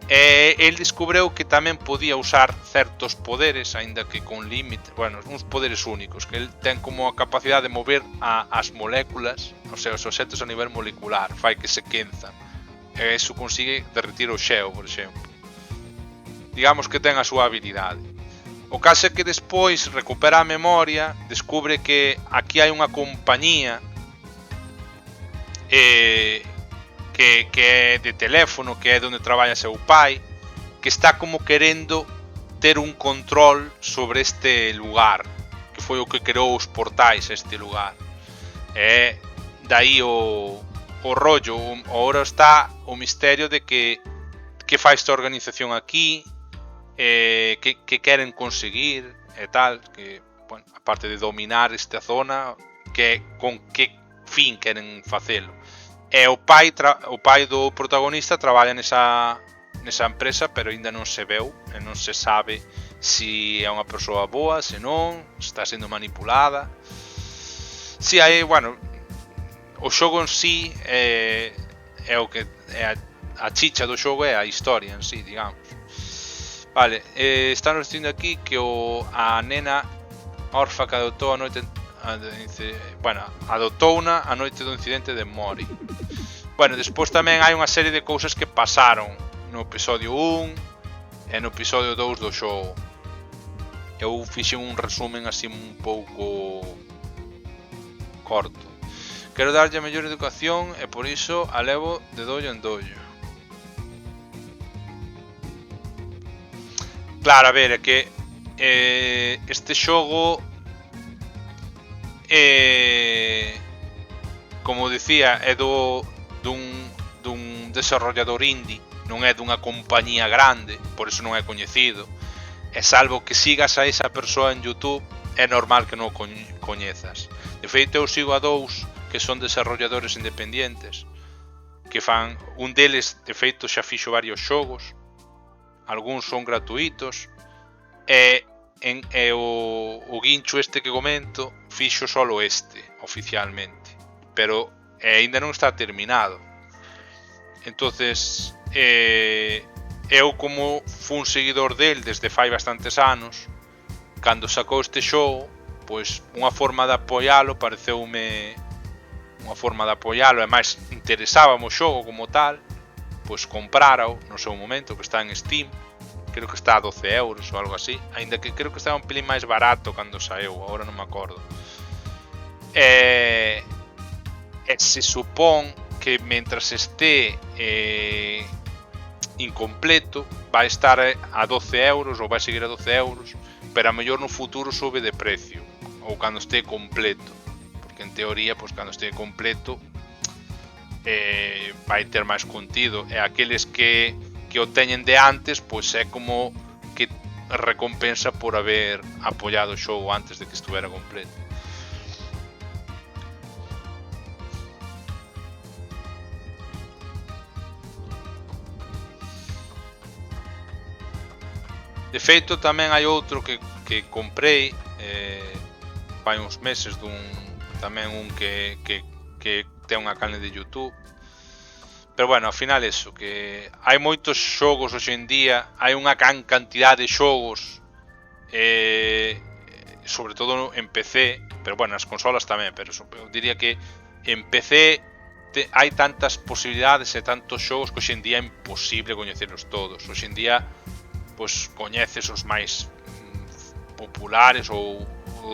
E el descubreu que tamén podía usar certos poderes, aínda que con límite, bueno, uns poderes únicos, que el ten como a capacidade de mover as moléculas, o sea, os obxectos a nivel molecular, fai que se quenzan. E iso consigue derretir o xeo, por exemplo. Digamos que ten a súa habilidade. O caso é que despois recupera a memoria, descubre que aquí hai unha compañía que é de teléfono, que é onde traballa seu pai, que está como querendo ter un control sobre este lugar, que foi o que creou os portais a este lugar. E dai o rollo, agora está o misterio de que fai esta organización aquí, que queren conseguir e tal, que, bueno, aparte de dominar esta zona, con que fin queren facelo. E o pai do protagonista traballa nesa empresa, pero ainda non se veu e non se sabe si é unha persoa boa, se non, se está sendo manipulada. Si hai, bueno, o xogo en sí é o que é a chicha do xogo, é a historia en sí, digamos. Vale, está nos dicindo aquí que a nena orfa que adoptou a noite, bueno, adoptouna a noite do incidente de Mori. Bueno, despois tamén hai unha serie de cousas que pasaron no episodio 1 e no episodio 2 do xogo. Eu fixe un resumen así un pouco corto. Quero darlle a mellor educación e por iso a levo de dollo en dollo. Claro, a ver, é que este xogo como dicía, é dun desarrollador indie, non é dunha compañía grande, por iso non é coñecido. E salvo que sigas a esa persoa en YouTube, é normal que non o coñezas. De feito, eu sigo a dous que son desarrolladores independientes, que fan, un deles de feito xa fixo varios xogos, algúns son gratuitos, e o guincho este que comento fixo solo este oficialmente, pero ainda non está terminado. Entonces eu como fui un seguidor del desde fai bastantes anos, cando sacou este xogo, pois unha forma de apoialo pareceume unha forma de apoialo, e máis interesábame o xogo como tal, pois comprárao no seu momento, que está en Steam, creo que está a 12 euros ou algo así, ainda que creo que estaba un pelín máis barato cando saeu, agora non me acordo. E se supón que mentras este incompleto vai estar a 12 euros ou vai seguir a 12 euros, pero a mellor no futuro sube de precio, ou cando este completo, porque en teoría, pois cando este completo vai ter máis contido, e aqueles que o teñen de antes, pois é como que recompensa por haber apoiado o xogo antes de que estuvera completo. De feito, tamén hai outro que comprei fai uns meses, tamén un que ten unha canle de YouTube. Pero bueno, ao final eso, que hai moitos xogos hoxe en día, hai unha cantidad de xogos, sobre todo en PC, pero bueno, as consolas tamén, pero eu diría que en PC hai tantas posibilidades e tantos xogos que hoxe en día é imposible coñeceros todos. Hoxe en día, pois coñeces os máis populares ou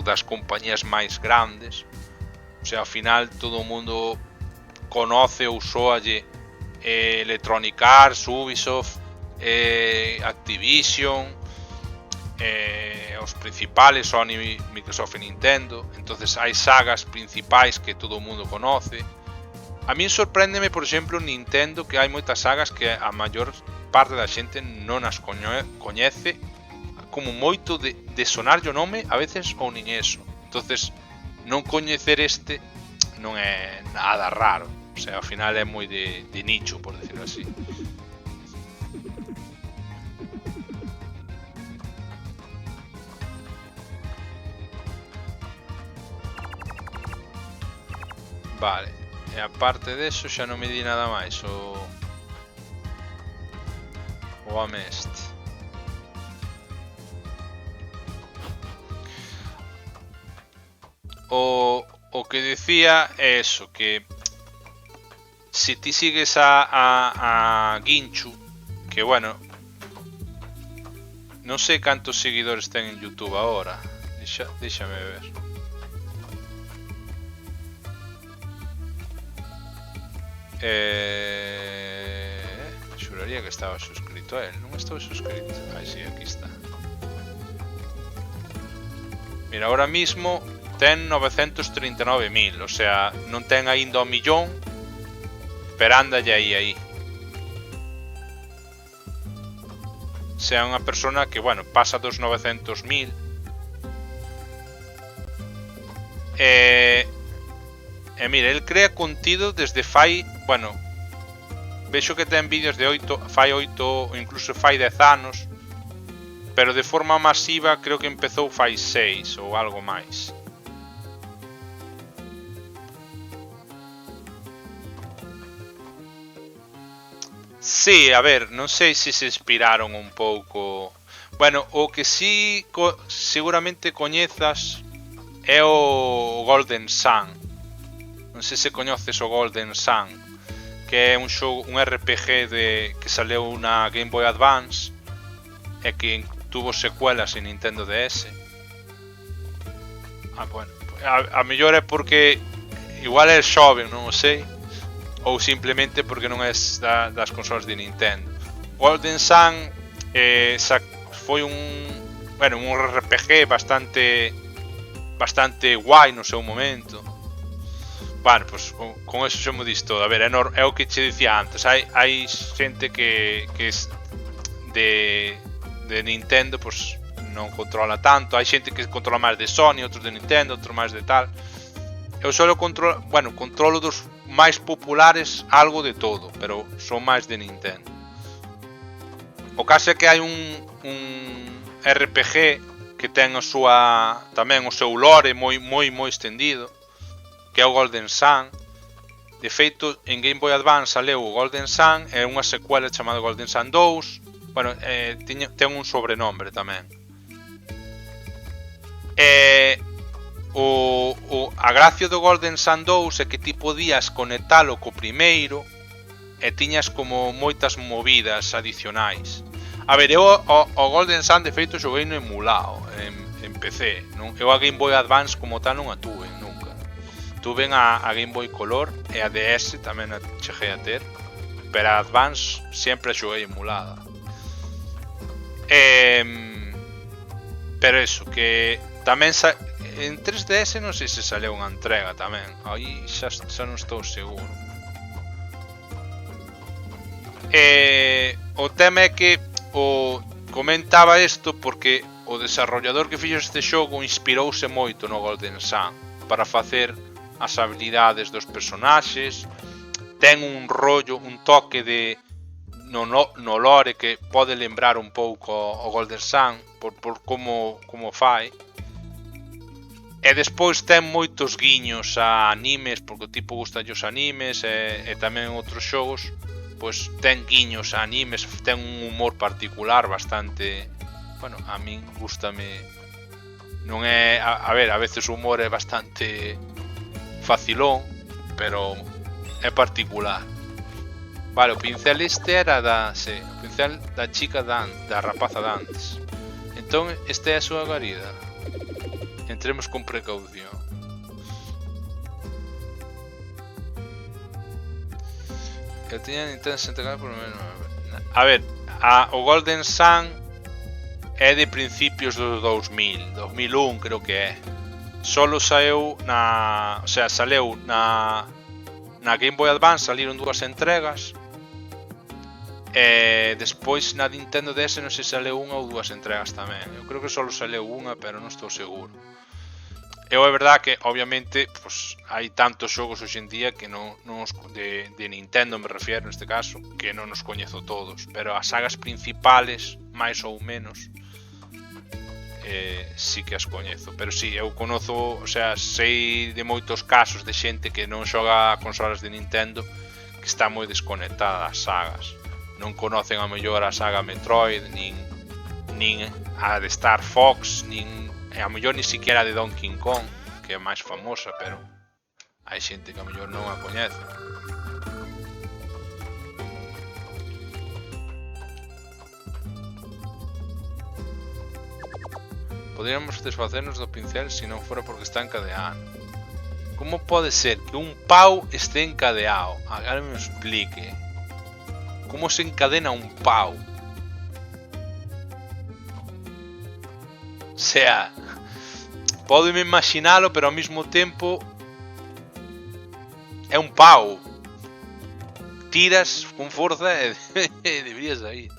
das compañías máis grandes. O sea, ao final todo o mundo conoce ou soalle Electronic Arts, Ubisoft, Activision, os principales Sony, Microsoft e Nintendo. Entonces hai sagas principais que todo o mundo conoce. A min sorpréndeme, por exemplo, Nintendo, que hai moitas sagas que a maior parte da xente non as coñece, como moito de sonarlle o nome a veces ou nin eso. Entonces, non coñecer este non é nada raro. O sea, ao final é moi de nicho, por decirlo así. Vale, e aparte deso xa non me di nada máis o home este. O que decía é eso, que si ti sigues a Guinchu, que bueno, non sei cantos seguidores ten en YouTube agora, deixame ver. Xuraría que estaba suscrito a él, non estaba suscrito. Aí sí, aquí está. Mira, ahora mismo ten 939.000, o sea, non ten aínda o millón, pero andalle aí. Se é unha persona que, bueno, pasa dos 900.000. E mira, el crea contido desde fai, bueno, vexo que ten vídeos de fai 8 ou incluso fai 10 anos, pero de forma masiva creo que empezou fai 6 ou algo máis. Sí, a ver, non sei se se inspiraron un pouco. Bueno, o que sí seguramente coñezas é o Golden Sun. Non sei se coñeces o Golden Sun, que é un xogo, un RPG que saleu na Game Boy Advance e que tuvo secuelas en Nintendo DS. Bueno, a mellor é porque igual é xoven, non o sei, ou simplemente porque non é das consolas de Nintendo. Golden Sun foi un RPG bastante guai no seu momento. Bueno, pues con eso xa mo dis todo. A ver, é o que che dicía antes. Hai xente que de Nintendo pues non controla tanto. Hai xente que controla máis de Sony, outros de Nintendo, outros máis de tal. Eu solo controlo dos máis populares algo de todo, pero son máis de Nintendo. O caso é que hai un RPG que ten tamén o seu lore moi extendido, que é o Golden Sun. De feito, en Game Boy Advance saleu o Golden Sun e unha secuela chamada Golden Sun 2. Bueno, ten un sobrenombre tamén. A gracia do Golden Sun 2 é que ti podías conectalo co primeiro e tiñas como moitas movidas adicionais. A ver, eu o Golden Sun de feito xoguei no emulado en PC, non? Eu a Game Boy Advance como tal non a tuve nunca. Tuve a Game Boy Color e a DS tamén a cheguei a ter, pero a Advance sempre a xoguei emulada. Pero eso, que tamén en 3DS non sei se saleu unha entrega tamén. Aí xa non estou seguro. O tema é que comentaba isto porque o desarrollador que fixo este xogo inspirouse moito no Golden Sun para facer as habilidades dos personaxes. Ten un rollo, un toque no lore que pode lembrar un pouco o Golden Sun por como fai. E despois ten moitos guiños a animes, porque o tipo gusta os animes, e tamén outros xogos pois ten guiños a animes, ten un humor particular bastante, bueno, a min gústame. Non é, a ver, a veces o humor é bastante facilón, pero é particular. Vale, o pincel este era o pincel da chica da rapaza de antes. Entón, esta é a súa garida. Entremos con precaución. Que tiña Nintendo 64 por lo menos. A ver, o Golden Sun é de principios dos 2000, 2001 creo que é. Solo saleu saleu na Game Boy Advance, saliron dúas entregas. E despois na Nintendo DS non sei se saleu unha ou dúas entregas tamén. Eu creo que solo saleu unha, pero non estou seguro. É verdad que obviamente pues, hai tantos xogos hoxe en día que non de Nintendo me refiero neste caso, que non os coñezo todos, pero as sagas principales, máis ou menos, sí que as coñezo. Pero sí, eu conozo, sei de moitos casos de xente que non xoga consolas de Nintendo que está moi desconectada das sagas. Non conocen a mellor a saga Metroid, nin a de Star Fox, nin a mellor ni siquiera de Donkey Kong, que é máis famosa, pero hai xente que a mellor non a coñece. Poderíamos desfacernos do pincel se non fora porque está encadeado. Como pode ser que un pau este encadeado? Agora me explique. Como se encadena un pau? O sea, pódeme imaginalo, pero ao mesmo tempo é un pau. Tiras con forza e deberías sair.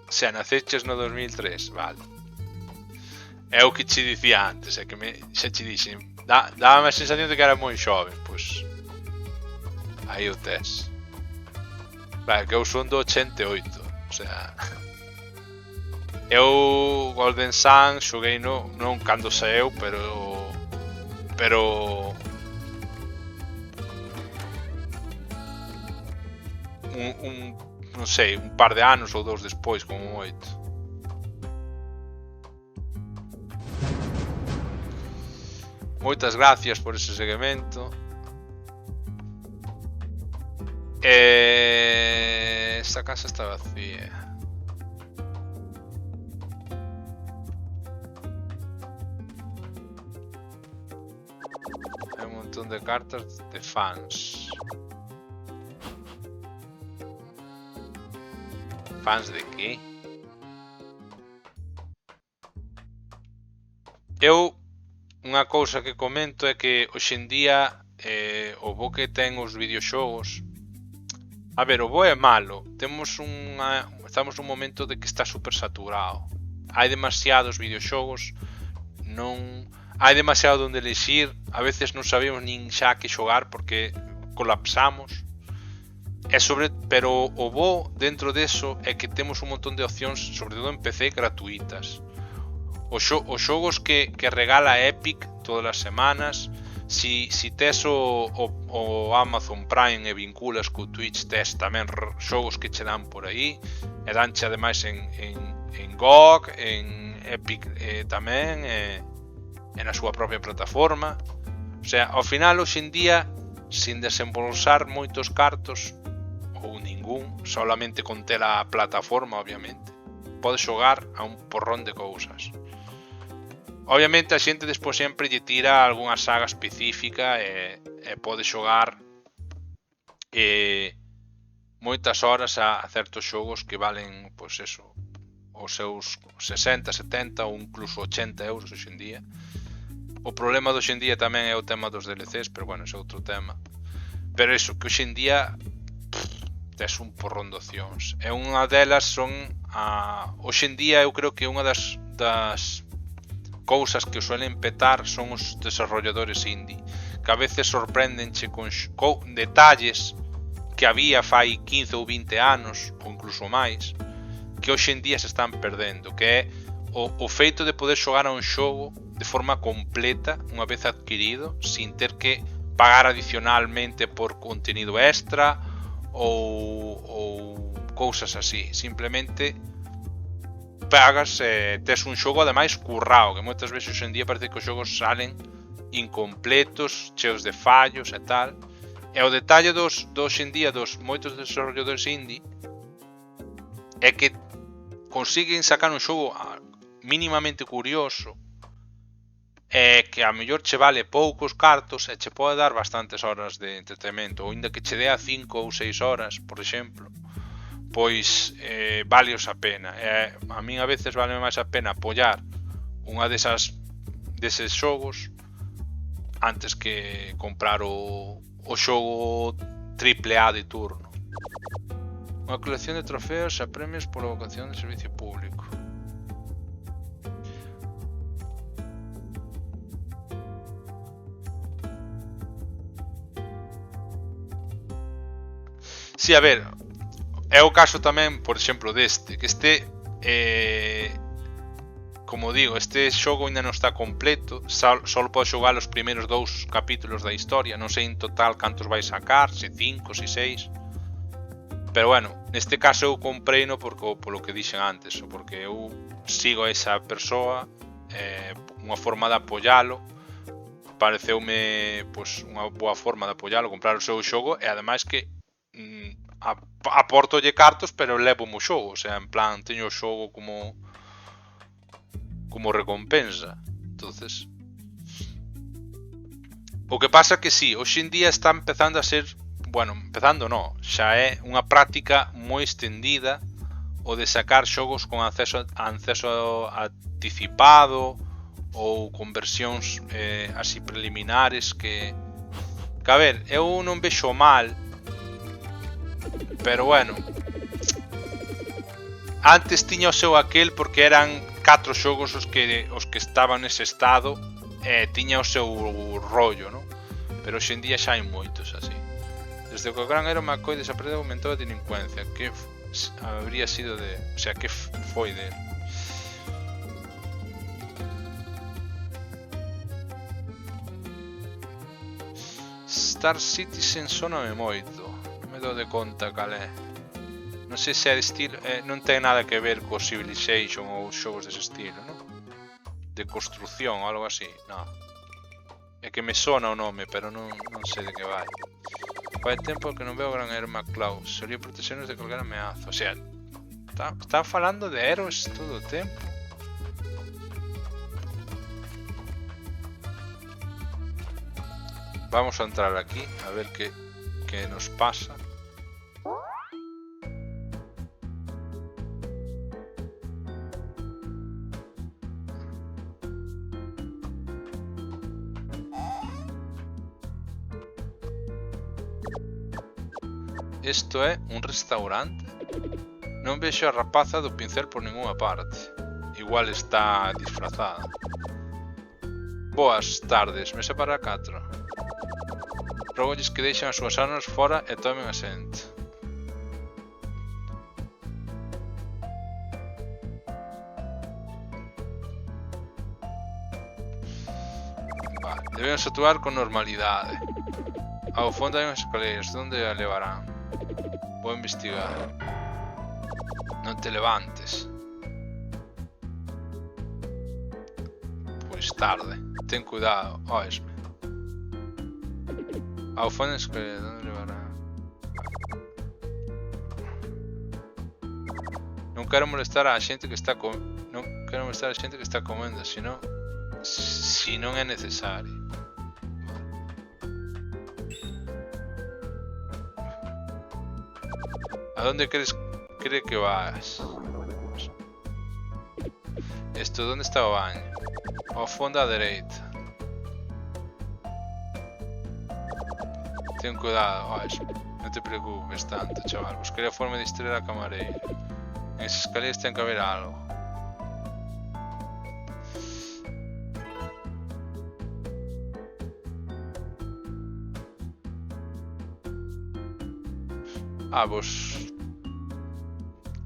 O sea, naceches no 2003, vale. É o que che dicía antes, é que xa che dixen, daba a sensación de que era moi xoven, pois aí o tes. Vale, que eu son do 88. O sea, eu Golden Sun xoguei non cando saeu, pero non sei, un par de anos ou 2 despois, como moito. Moitas gracias por ese seguimento. Esta casa está vacía. Hai un montón de cartas de fans. Fans de qué? Eu, unha cousa que comento é que hoxe en día o bo que ten os videoxogos. A ver, o bo é malo. Estamos nun momento de que está super saturado. Hai demasiados videoxogos, non hai demasiado onde elixir. A veces non sabemos nin xa que xogar porque colapsamos. Pero o bo dentro deso é que temos un montón de opcións, sobre todo en PC, gratuitas. Os xogos que regala Epic todas as semanas, si tes o Amazon Prime e vinculas co Twitch, tes tamén xogos que che dan por aí, e danche ademais en GOG, en Epic tamén, e na súa propia plataforma. O sea, ao final, hoxe en día, sin desembolsar moitos cartos, ou ningún, solamente con ter a plataforma, obviamente, podes xogar a un porrón de cousas. Obviamente a xente despois sempre lle tira algunha saga específica e pode xogar moitas horas a certos xogos que valen, pois eso, os seus 60, 70 ou incluso 80 euros hoxe en día. O problema de hoxe en día tamén é o tema dos DLCs, pero bueno, ese é outro tema. Pero iso, que hoxe en día tes un porrón de opcións. E unha delas son hoxe en día eu creo que unha das cousas que suelen petar son os desarrolladores indie, que a veces sorprendenche con detalles que había fai 15 ou 20 anos ou incluso máis, que hoxe en día se están perdendo, que é o feito de poder xogar a un xogo de forma completa unha vez adquirido, sin ter que pagar adicionalmente por contenido extra ou cousas así. Simplemente pagas e tes un xogo ademais currao, que moitas veces hoxe en día parece que os xogos salen incompletos, cheos de fallos e tal. E o detalle dos hoxe en día dos moitos desarrolladores indie é que consiguen sacar un xogo mínimamente curioso e que a mellor che vale poucos cartos e che pode dar bastantes horas de entretenimento, ou ainda que che dea 5 ou 6 horas, por exemplo, pois valeos a pena. A min a veces vale máis a pena apoiar unha deses xogos antes que comprar o xogo AAA de turno. Unha colección de trofeos e premios pola vocación de servicio público. Si, a ver, é o caso tamén, por exemplo, deste, que como digo, este xogo ainda non está completo, só podes xogar os primeiros 2 capítulos da historia, non sei en total cantos vai sacar, se 5, se 6. Pero bueno, neste caso eu compreino polo que dixen antes, porque eu sigo a esa persoa, unha forma de apoialo, pareceume pois unha boa forma de apoialo, comprar o seu xogo, e ademais que aportolle cartos, pero levo o xogo, o sea, en plan, teño o xogo como recompensa. Entonces, o que pasa que sí, hoxe en día está empezando a ser, bueno, empezando non, xa é unha práctica moi extendida o de sacar xogos con acceso anticipado ou con versións así preliminares que a ver, eu non vexo mal. Pero bueno, antes tiña o seu aquel porque eran 4 xogos os que estaban nese estado e tiña o seu rollo, non? Pero hoxe en día xa hai moitos así. Desde que o Gran Hero McCoy desapareceu aumentou a delincuencia. Que habría sido de... O sea, que foi de... Star Citizen soname moito. Non me dou de conta cal é. Non sei se é de estilo... non ten nada que ver co Civilization ou xogos dese estilo, non? De construcción ou algo así, non. É que me sona o nome, pero non sei de que vai. Fai tempo que non veo o Gran Hero McCloud. Solía protegernos de calquera ameaza. O sea, está falando de héroes todo o tempo. Vamos a entrar aquí a ver qué nos pasa. Isto é un restaurante. Non vexo a rapaza do pincel por ningunha parte. Igual está disfrazada. Boas tardes, mesa para 4. Rogolles que deixen as súas armas fora e tomen asento. Vale, debemos actuar con normalidade. Ao fondo hai unhas escaleiras, onde a levarán? Vou investigar. Non te levantes. Pois tarde. Ten cuidado, oesme. Ao fondo das escaleiras, onde levará? Non quero molestar a xente que está non quero molestar a xente que está comendo, senón si non é necesario. A donde cree que vas? Esto, ¿dónde está o baño? Ao fondo á dereita. Ten cuidado, non te preocupes tanto, chaval. Buscaré a forma de distraer a camareira. En esas escaleras ten que haber algo. Vos...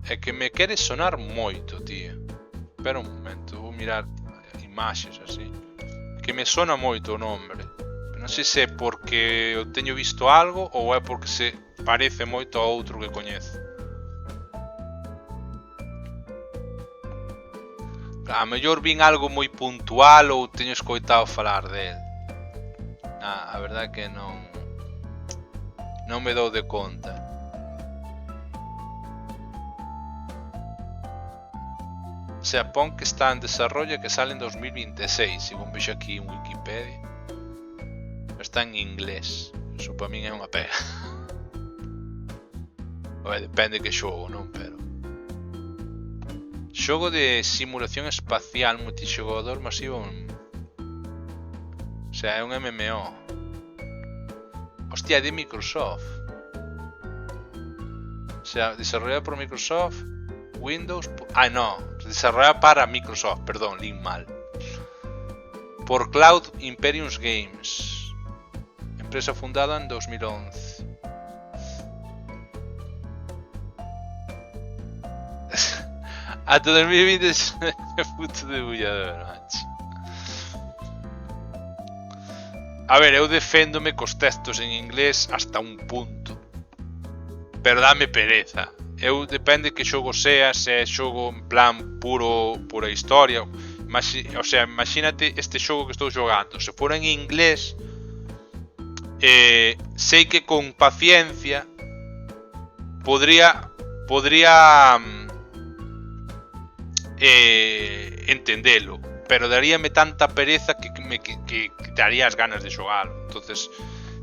É que me quere sonar moito, tío. Espera un momento, vou mirar imaxes así. Que me sona moito o nombre. Non sei se é porque eu teño visto algo ou é porque se parece moito a outro que coñezo. A mellor vin algo moi puntual ou teño escoitado falar del. A verdade é que non me dou de conta. O sea, pon que está en desarrollo e que sale en 2026, según vexo aquí en Wikipedia. Está en inglés. Eso para min é unha pega. Depende que xogo, non? Pero xogo de simulación espacial multixogador masivo. O sea, é un MMO. Hostia, é de Microsoft. O sea, desarrollado por Microsoft, Windows... no, desarrollado para Microsoft, perdón, link mal. Por Cloud Imperium Games. Empresa fundada en 2011. Hasta 2020 es puto debullador, macho. A ver, eu deféndome cos textos en inglés hasta un punto. Pero dame pereza. Eu depende que xogo sea, se é xogo en plan pura historia. O sea, imagínate este xogo que estou xogando. Se fora en inglés, sei que con paciencia podría entendelo, pero daríame tanta pereza que daría as ganas de xogalo. Entonces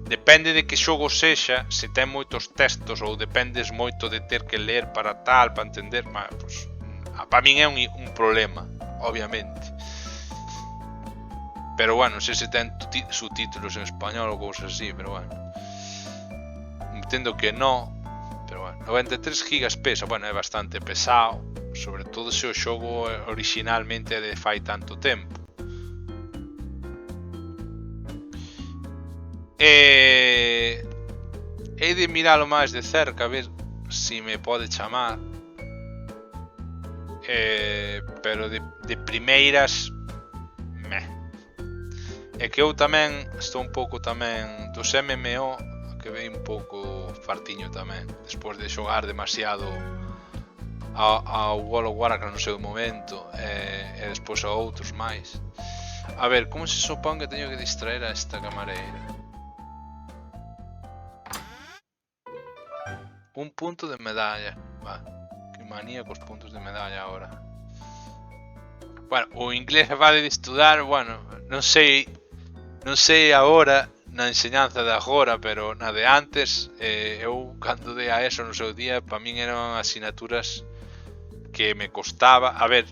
depende de que xogo sexa, se ten moitos textos ou dependes moito de ter que ler para tal, para entender, pues, para min é un problema, obviamente. Pero bueno, non sei se ten subtítulos en español ou cousas así, pero bueno. Entendo que no, pero bueno. 93 gigas pesa, bueno, é bastante pesado, sobre todo se o xogo originalmente é de fai tanto tempo. Hei de miralo máis de cerca, a ver se me pode chamar. Pero de primeiras, meh. É que eu tamén estou un pouco tamén dos MMO, que vei un pouco fartiño tamén, despois de xogar demasiado ao World of Warcraft no seu momento, e despois a outros máis. A ver, como se supón que teño que distraer a esta camareira? Un punto de medalla. Va, que manía cos puntos de medalla ahora. Bueno, o inglés vale de estudar, bueno, non sei agora na enseñanza de agora, pero na de antes, eu cando dei a eso no seu día, para min eran asignaturas que me costaba. A ver,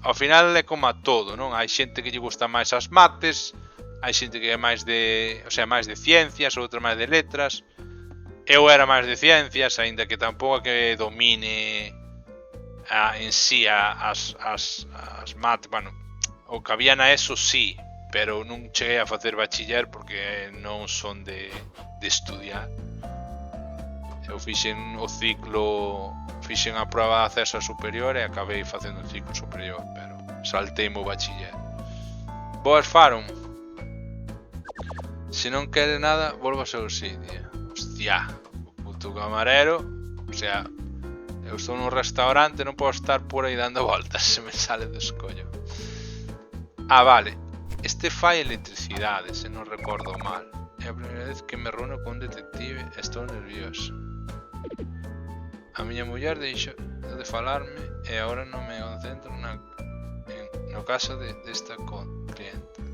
ao final é como a todo, non? Hai xente que lle gusta máis as mates, hai xente que é máis de, o sea, máis de ciencias, outra máis de letras. Eu era máis de ciencias, aínda que tampouco que domine en sí as mates, bueno, o que había na ESO sí, pero non cheguei a facer bachiller porque non son de estudiar. Eu fixen o ciclo, fixen a proba de acceso superior e acabei facendo o ciclo superior, pero salteime o bachiller. Boas Faron. Se non quere nada, volvo a seu sitio. Hostia, o puto camarero. O sea, eu estou nun restaurante, non podo estar por aí dando voltas, se me sale do escollo. Ah, vale. Este fai electricidade, se non recordo mal. É a primeira vez que me reúno con un detective e estou nervioso. A miña muller deixou de falarme e agora non me concentro no caso desta cliente.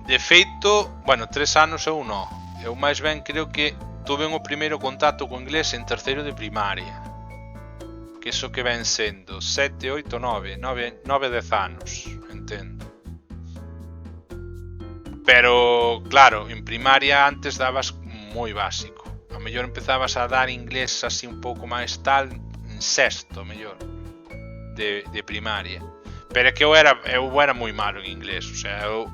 De feito, bueno, 3 anos eu non. Eu máis ben creo que tuve o primeiro contacto co inglés en terceiro de primaria. Que iso que ven sendo 7, 8, 9, 10 anos, entendo. Pero, claro, en primaria antes dabas moi básico. A mellor empezabas a dar inglés así un pouco máis tal en sexto, mellor, de primaria. Pero é que eu era moi malo en inglés, o sea, eu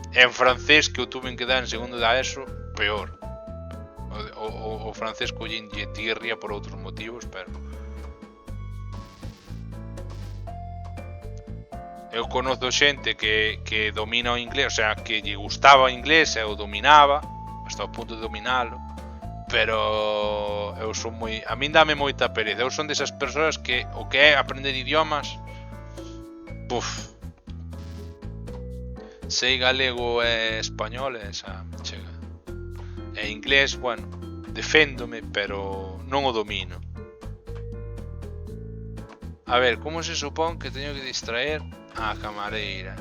en francés que eu tuve que dar en segundo da ESO, peor. O francés collín tirria por outros motivos, pero eu conozo xente que domina o inglés, o sea, que lle gustaba o inglés e o dominaba hasta o punto de dominalo, pero eu son moi, a min dame moita pereza. Eu son desas persoas que o que é aprender idiomas, puf, sei galego e español e xa chega. E inglés, bueno, deféndome, pero non o domino. A ver, como se supón que teño que distraer a camareira?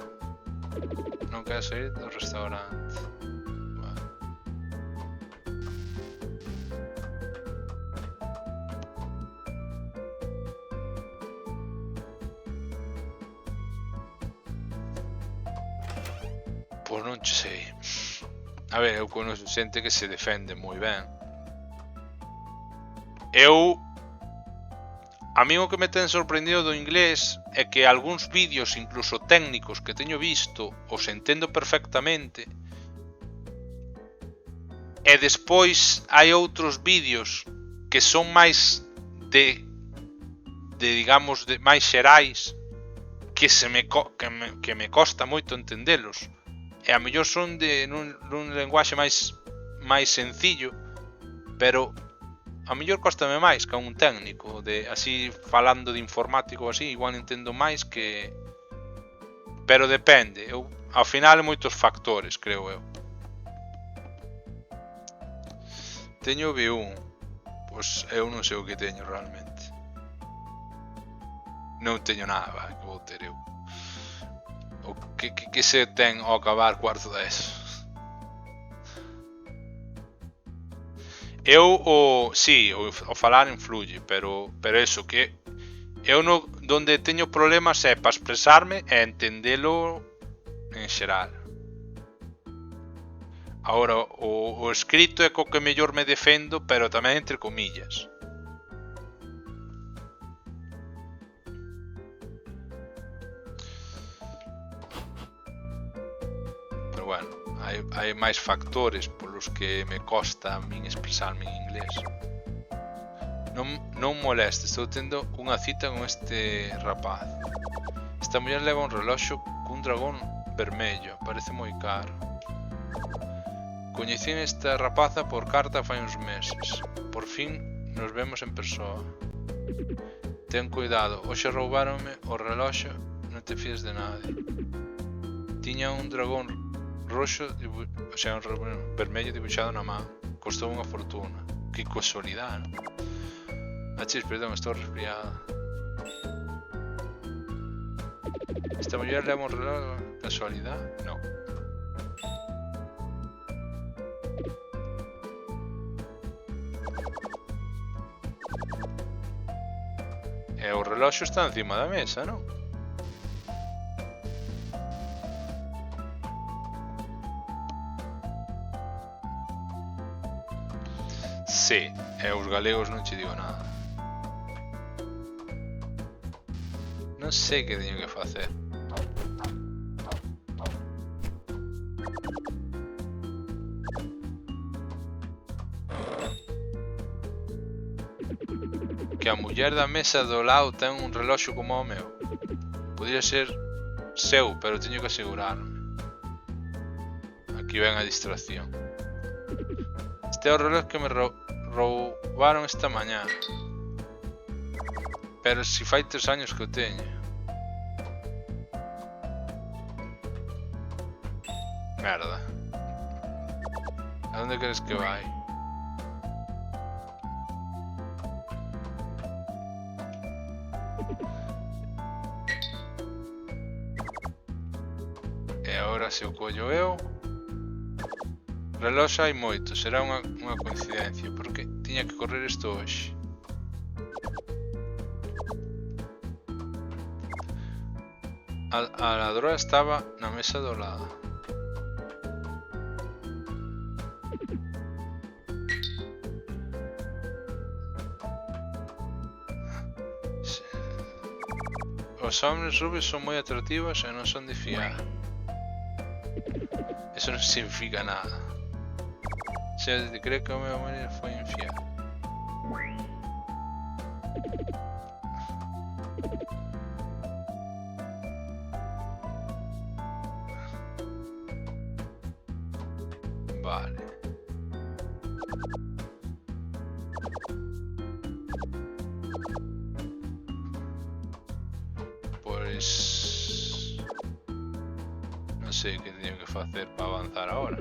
Non quero sair do restaurante. Vale. Pois non che sei. A ver, eu conoço xente que se defende moi ben. A mí o que me ten sorprendido do inglés é que algúns vídeos, incluso técnicos, que teño visto, os entendo perfectamente. E despois hai outros vídeos que son máis de digamos, de máis xerais, que me costa moito entendelos. E a mellor son nun lenguaxe máis sencillo, pero a mellor cóstame máis que a un técnico, de así falando de informático así, igual entendo máis que, pero depende. Eu ao final moitos factores, creo eu. Teño B1, pois eu non sei o que teño realmente. Non teño nada, que vou ter eu. O que se ten ao acabar cuarto da ESO? Eu o falar influye, pero eso que eu donde teño problemas é para expresarme e entendelo en xeral. Agora o escrito é co que mellor me defendo, pero tamén entre comillas. hai máis factores polos que me costa a min expresarme en inglés. Non moleste, estou tendo unha cita con este rapaz. Esta muller leva un reloxo cun dragón vermello, parece moi caro. Coñecín esta rapaza por carta fai uns meses. Por fin nos vemos en persoa. Ten cuidado, hoxe roubáronme o reloxo, non te fíes de nadie. Tiña un dragón roxo, o sea, un dragón vermello dibuixado na man. Costou unha fortuna. Que casualidade, non? Achis, perdón, estou resfriada. Esta muller leva un reloj, casualidade? Non. E o reloxo está encima da mesa, non? Sí, e os galegos non che digo nada. Non sei que teño que facer. Que a muller da mesa do lado ten un reloxo como o meu. Podría ser seu, pero teño que asegurarme. Aquí ven a distracción. Este é o reloj que me roubaron esta mañá. Pero si fai 3 años que o teño. Merda. A onde crees que vai? E agora se o collo eu. Reloxo hai moito, será unha coincidencia, porque tiña que correr isto hoxe. A ladroa estaba na mesa do lado. Os homens rubios son moi atractivos e non son de fiar. Eso non significa nada. Se cree que o meu marido foi infiel. Vale. Pois non sei que teño que facer para avanzar agora.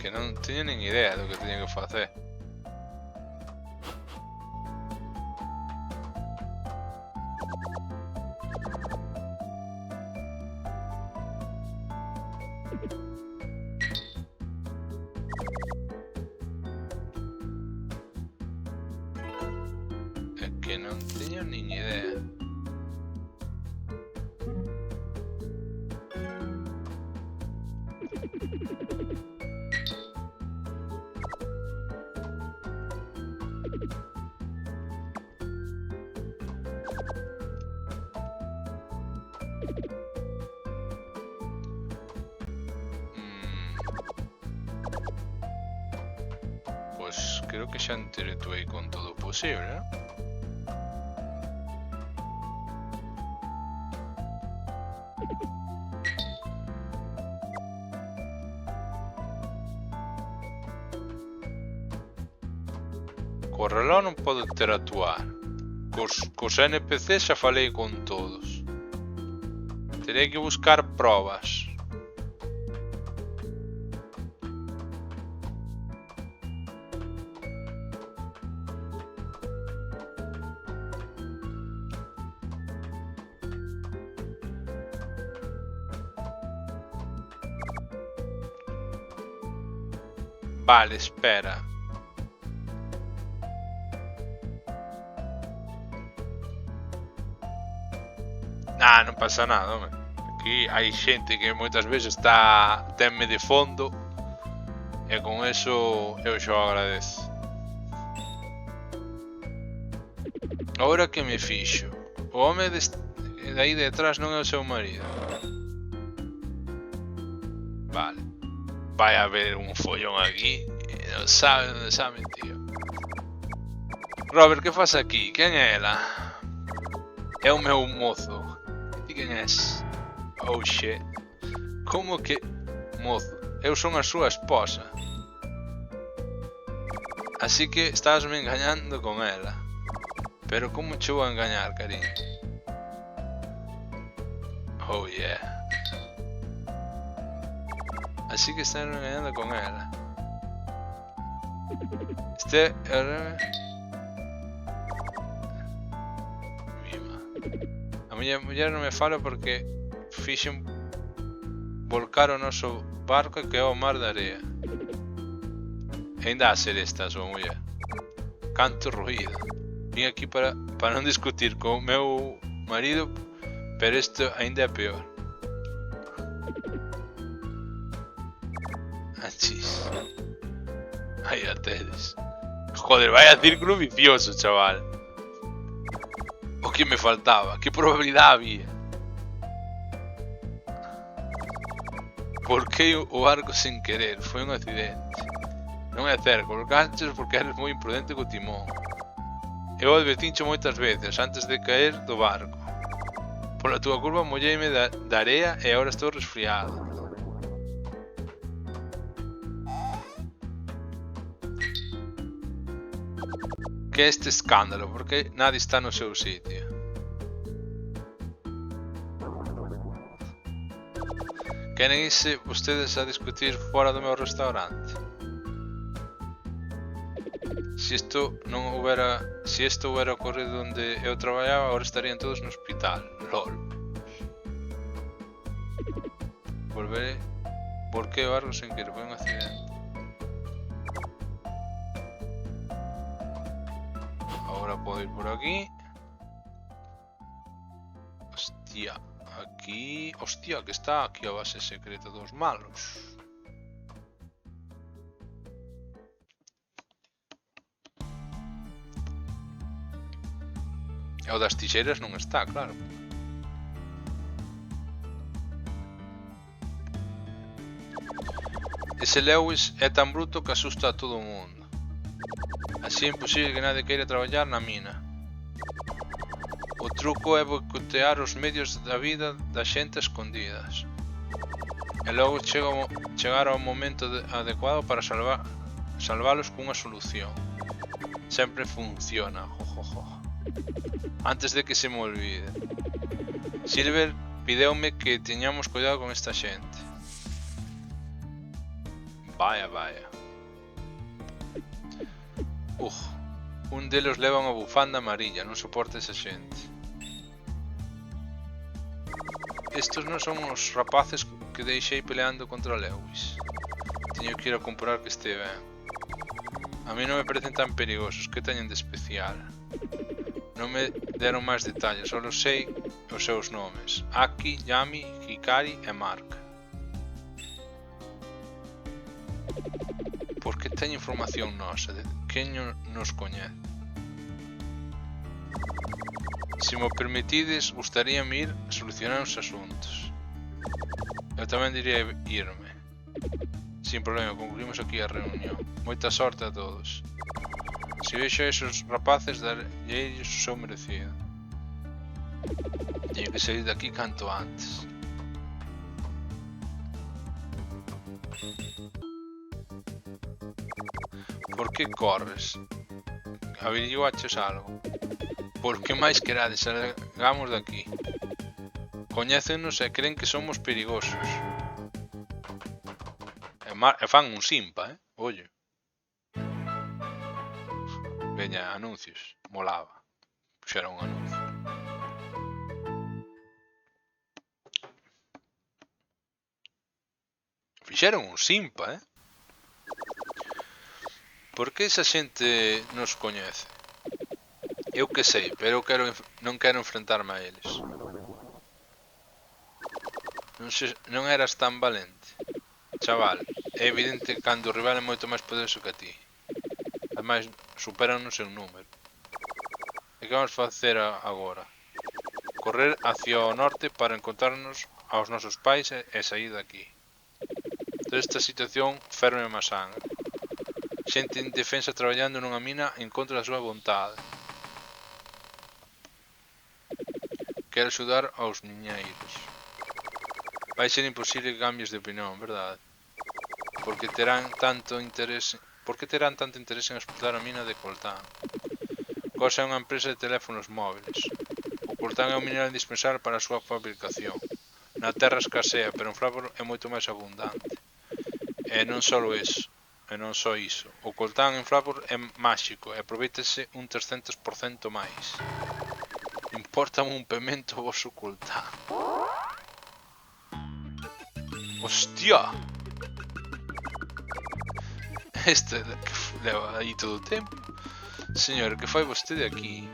Que non teño nin idea do que teño que facer. É que non teño nin idea. Pois creo que xa interactuei con todo o posible, non? Co reloj non podo interactuar. Cos NPC xa falei con todos. Terei que buscar probas. Vale, espera. Ah, non pasa nada, home. Aquí hai xente que moitas veces tenme de fondo e con eso eu xo agradezo. Agora que me fixo? O home de aí detrás non é o seu marido. Vale. Vai haber un follón aquí e non sabe onde se ha metido. Robert, que faz aquí? Quen é ela? É o meu mozo. E quen és? Oh shit. Como que... Mozo, eu son a súa esposa. Así que estás me engañando con ela. Pero como che vou a engañar, cariño? Oh yeah. Así que estás me engañando con ela. A miña muller non me fala porque fixen volcar o noso barco que é o mar de area. Ainda a ser esta a súa muller. Canto ruído. Vim aquí para non discutir con o meu marido, pero isto ainda é peor. Achis. Ai a tedes. Joder, vaya círculo vicioso, chaval. O que me faltaba? Que probabilidade había? Volquei o barco sen querer, foi un accidente. Non é certo, volcaches porque eres moi imprudente co timón. Eu advertincho moitas veces antes de caer do barco. Pola túa curva molleime da area e agora estou resfriado. Que é este escándalo? Porque nadie está no seu sitio. Queren irse vostedes a discutir fora do meu restaurante? Se isto houbera ocorrido onde eu traballaba, agora estarían todos no hospital. LOL. Volquei o barco sen querer, foi un accidente. Ahora podo ir por aquí. Hostia, aquí... Hostia, que está aquí a base secreta dos malos. E o das tixeiras non está, claro. Ese Lewis é tan bruto que asusta a todo o mundo. Así é imposible que nadie queira traballar na mina. O truco é boicotear os medios da vida da xente escondidas. E logo chegar ao momento adecuado para salvalos cunha solución. Sempre funciona, jojojo. Antes de que se me olvide. Silver pideume que teñamos cuidado con esta xente. Vaya, vaya. Un delos leva unha bufanda amarilla, non soporta esa xente. Estos non son os rapaces que deixei peleando contra Lewis. Teño que ir a comprobar que este ben. A mí non me parecen tan perigosos, que teñen de especial? Non me deron máis detalles, só sei os seus nomes. Aki, Yami, Hikari e Mark. Por que teño información nosa? De quen nos coñece? Se mo permitides, gustaríame ir a solucionar uns asuntos. Eu tamén diría irme. Sin problema, concluímos aquí a reunión. Moita sorte a todos. Se vexo a esos rapaces, darelles o seu merecido. Teño que sair de aquí canto antes. Por que corres? Averiguaches algo? Por que máis querades salgamos de aquí? Coñécenos e creen que somos perigosos. E fan un simpa, Oye. Veña, anuncios. Molaba. Puxera un anuncio. Fixeron un simpa, Por que esa xente nos coñece? Eu que sei, pero eu non quero enfrentarme a eles. Non eras tan valente. Chaval, é evidente que cando o rival é moito máis poderoso que a ti. Ademais, superan-nos en número. E que vamos facer agora? Correr hacia o norte para encontrarnos aos nosos pais e sair daqui. Toda esta situación ferme a sangre. Xente indefensa traballando nunha mina en contra da súa vontade. Quero axudar aos niñeiros. Vai ser imposible que cambies de opinión, verdade? Por que terán tanto interese en explotar a mina de coltán? Cosa é unha empresa de teléfonos móviles. O coltán é un mineral indispensable para a súa fabricación. Na terra escasea, pero en Fraport é moito máis abundante. E non só iso. O coltán en Fraport é máxico e aproveitase un 300% máis. Importame un pemento o vosso coltán. Hostia! Este que leva aí todo o tempo. Señor, que fai vostede aquí?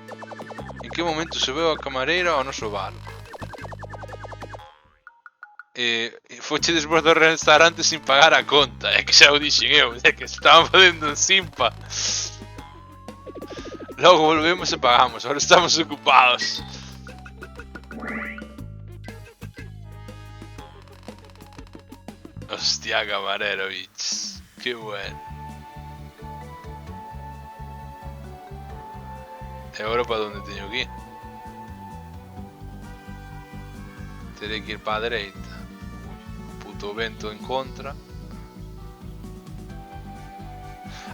En que momento se veu a camareira ao noso bar? Foche despois do restaurante sin pagar a conta. É que xa o dixen eu, é que estaban facendo un simpa. Logo volvemos e pagamos, ahora estamos ocupados. Hostia, camarero, bichos. Que bueno. E agora para onde teño que ir? Terei que ir para a dereita. Puto vento en contra.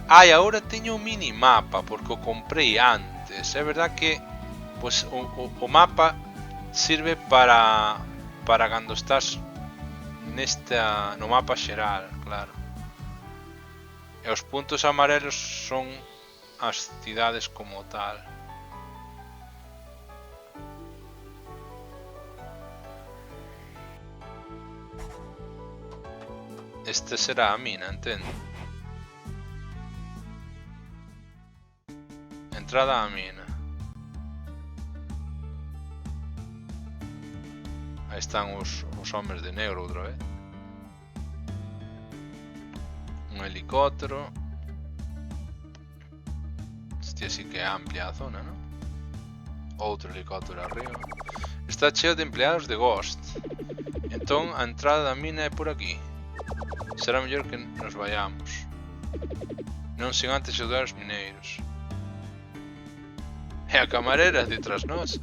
E agora teño un minimapa porque o comprei antes. É verdad que pues, o mapa sirve para cando estás no mapa xeral, claro. E os puntos amarelos son as cidades como tal. Este será a mina, entendo. Entrada á mina. Aí están os homes de negro outra vez. Un helicóptero. Hostia, sí que é amplia a zona, non? Outro helicóptero arriba. Está cheo de empleados de Ghost. Entón a entrada da mina é por aquí. Será mellor que nos vayamos. Non sin antes axudar os mineiros. E a camarera detrás nós.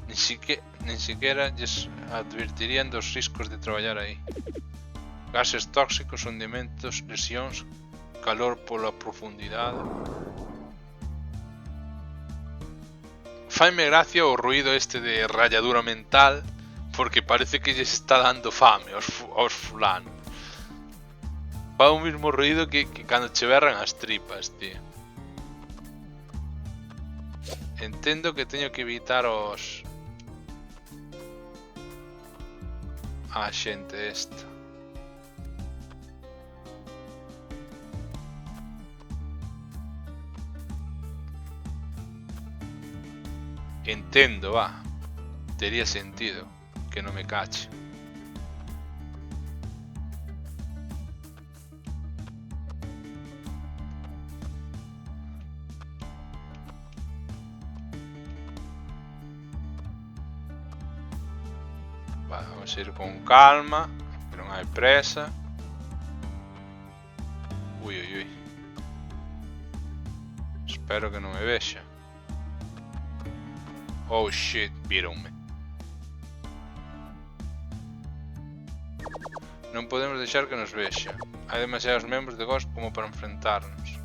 Nin siquiera lles advertirían dos riscos de traballar aí. Gases tóxicos, hundimentos, lesións, calor pola profundidade. Faime gracia o ruido este de ralladura mental, porque parece que lles está dando fame aos fulanos. Fa o mismo ruido que cando che berran as tripas, tío. Entendo que teño que evitar a xente esta. Entendo, va. Tería sentido que non me cache. Vamos a ir con calma, que non hai presa. Ui, ui, ui. Espero que non me vexa. Oh shit, vironme. Non podemos deixar que nos vexa. Hai demasiados membros de Ghost como para enfrentarnos.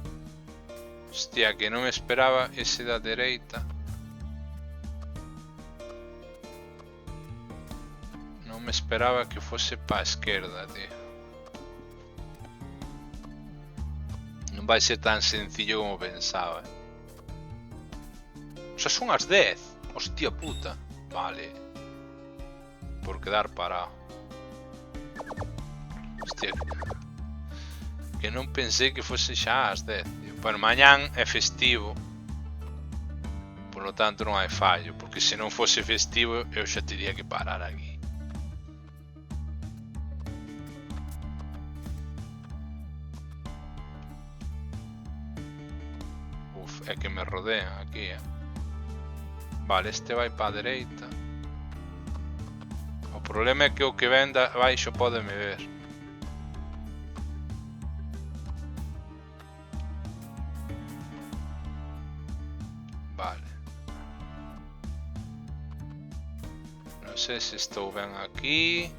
Hostia, que non me esperaba ese da dereita. Non me esperaba que fose pa esquerda, tío. Non vai ser tan sencillo como pensaba. O sea, son as 10. Hostia puta. Vale. Por quedar parado. Hostia. Que non pensei que fose xa as 10. Bueno, mañán é festivo. Por lo tanto non hai fallo. Porque se non fose festivo eu xa teria que parar aquí. É que me rodean aquí, Vale, este vai para a dereita. O problema é que o que ven de abaixo pode me ver. Vale. Non sei se estou ben aquí.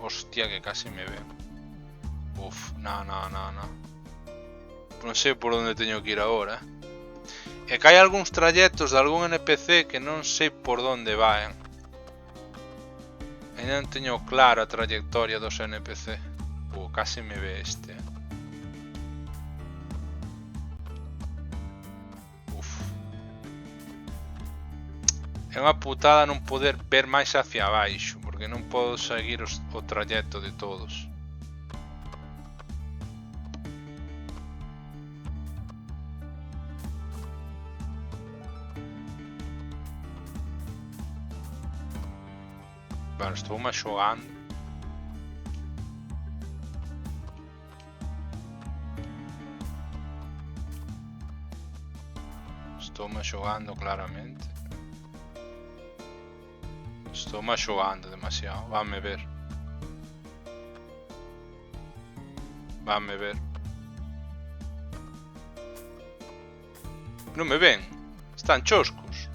Hostia, que casi me ven. Uf, no. Non sei por onde teño que ir agora. É que hai algúns trayectos de algún NPC que non sei por onde van. Ainda non teño clara a trayectoria dos NPC. Casi me ve este. Uf. É unha putada non poder ver máis hacia abaixo, porque non podo seguir o trayecto de todos. Bueno, estou máis xogando. Estou máis xogando claramente. Estou máis xogando demasiado. Vanme ver. Vanme ver. Non me ven. Están choscos.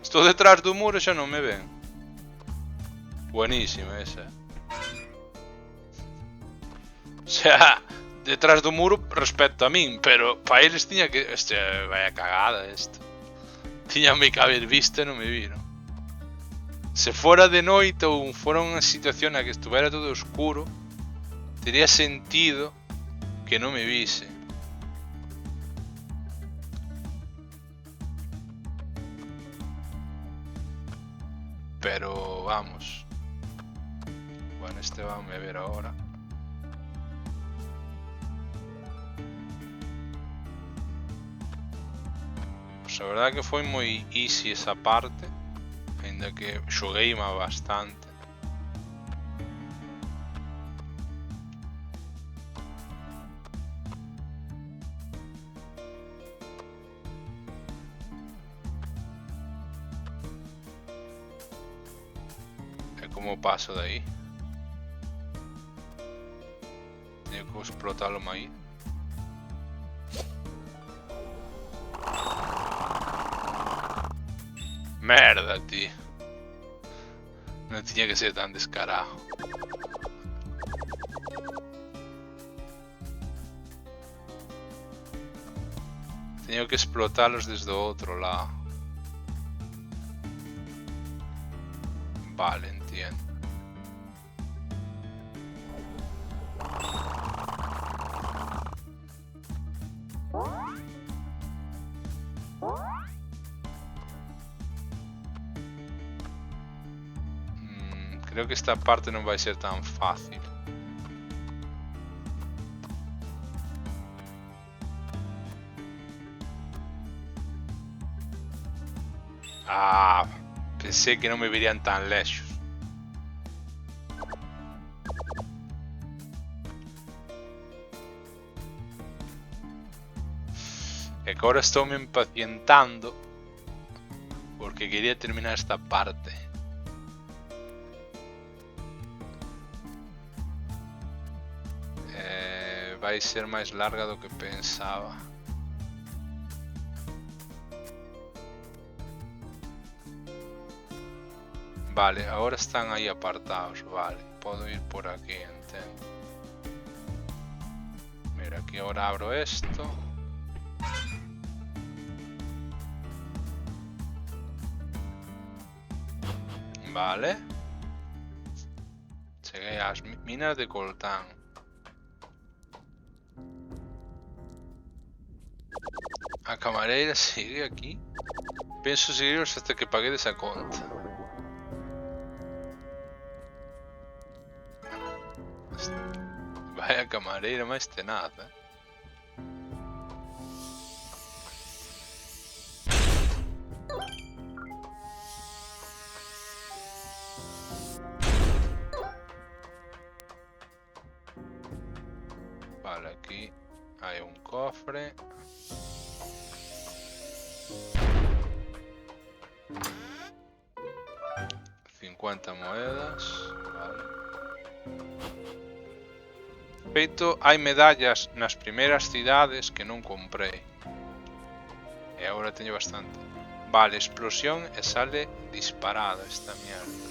Estou detrás do muro e xa non me ven. Buenísima esa. O sea, detrás do muro respecto a min, pero para eles tiña que... Hostia, vaya cagada isto. Tiñame que haber visto e non me viron. Se fora de noite ou fora unha situación na que estuvera todo oscuro, tería sentido que non me vise. Pero vamos. Bueno, este vamos a ver ahora. Pues a verdad que foi moi easy esa parte, ainda que xoguei bastante. E como paso de aí? Teño que explotalo aí. Merda, tío. Non tiña que ser tan descarado. Teño que explotalos desde o outro lado. Vale, entiendo. Creo que esta parte non vai ser tan fácil. Ah, pensei que non me verían tan lexos. E que agora estou me impacientando porque quería terminar esta parte. Vai ser máis larga do que pensaba. Vale, agora están aí apartados. Vale, podo ir por aquí, entendo. Mira, aquí ahora abro esto. Vale. Cheguei ás minas de coltán. A camareira sigue aquí. Penso seguiros hasta que paguedes a conta. Vai a camareira máis tenaz, cofre. $50 moedas. Vale. Feito, hai medallas nas primeiras cidades que non comprei. E agora teño bastante. Vale, explosión e sale disparada esta mierda.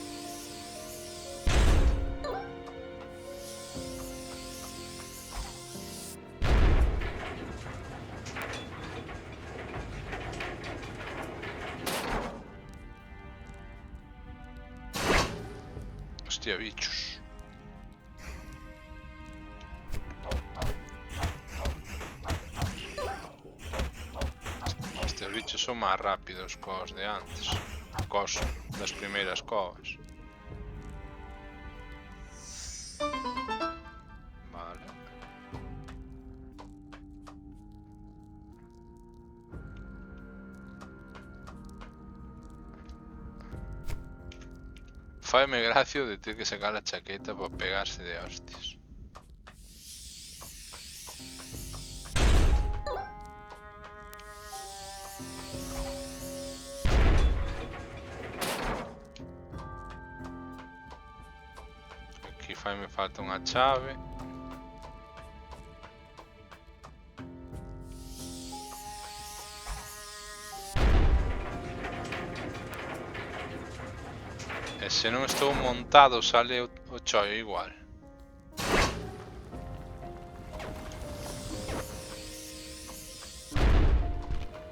Hostia, bichos. Estes bichos son máis rápidos cos de antes. Cos das primeiras covas. Vale. Faime gracia de ter que sacar a chaqueta para pegarse de hostias. Aquí faime falta unha chave. E se non estou montado sale o chollo igual.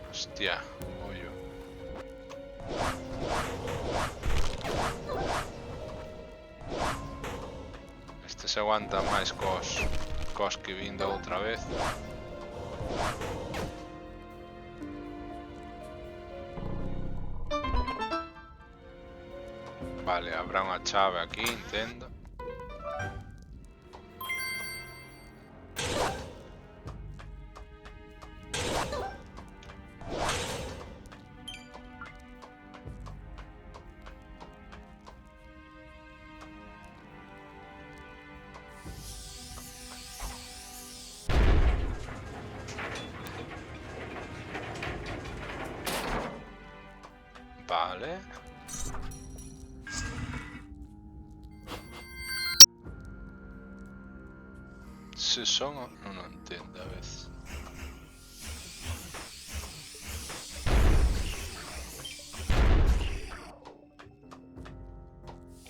Hostia, ollo. Este se aguanta máis cos que vindo outra vez. Vale, habrá unha chave aquí, entendo. Vale. Se son o non o entendo a veces.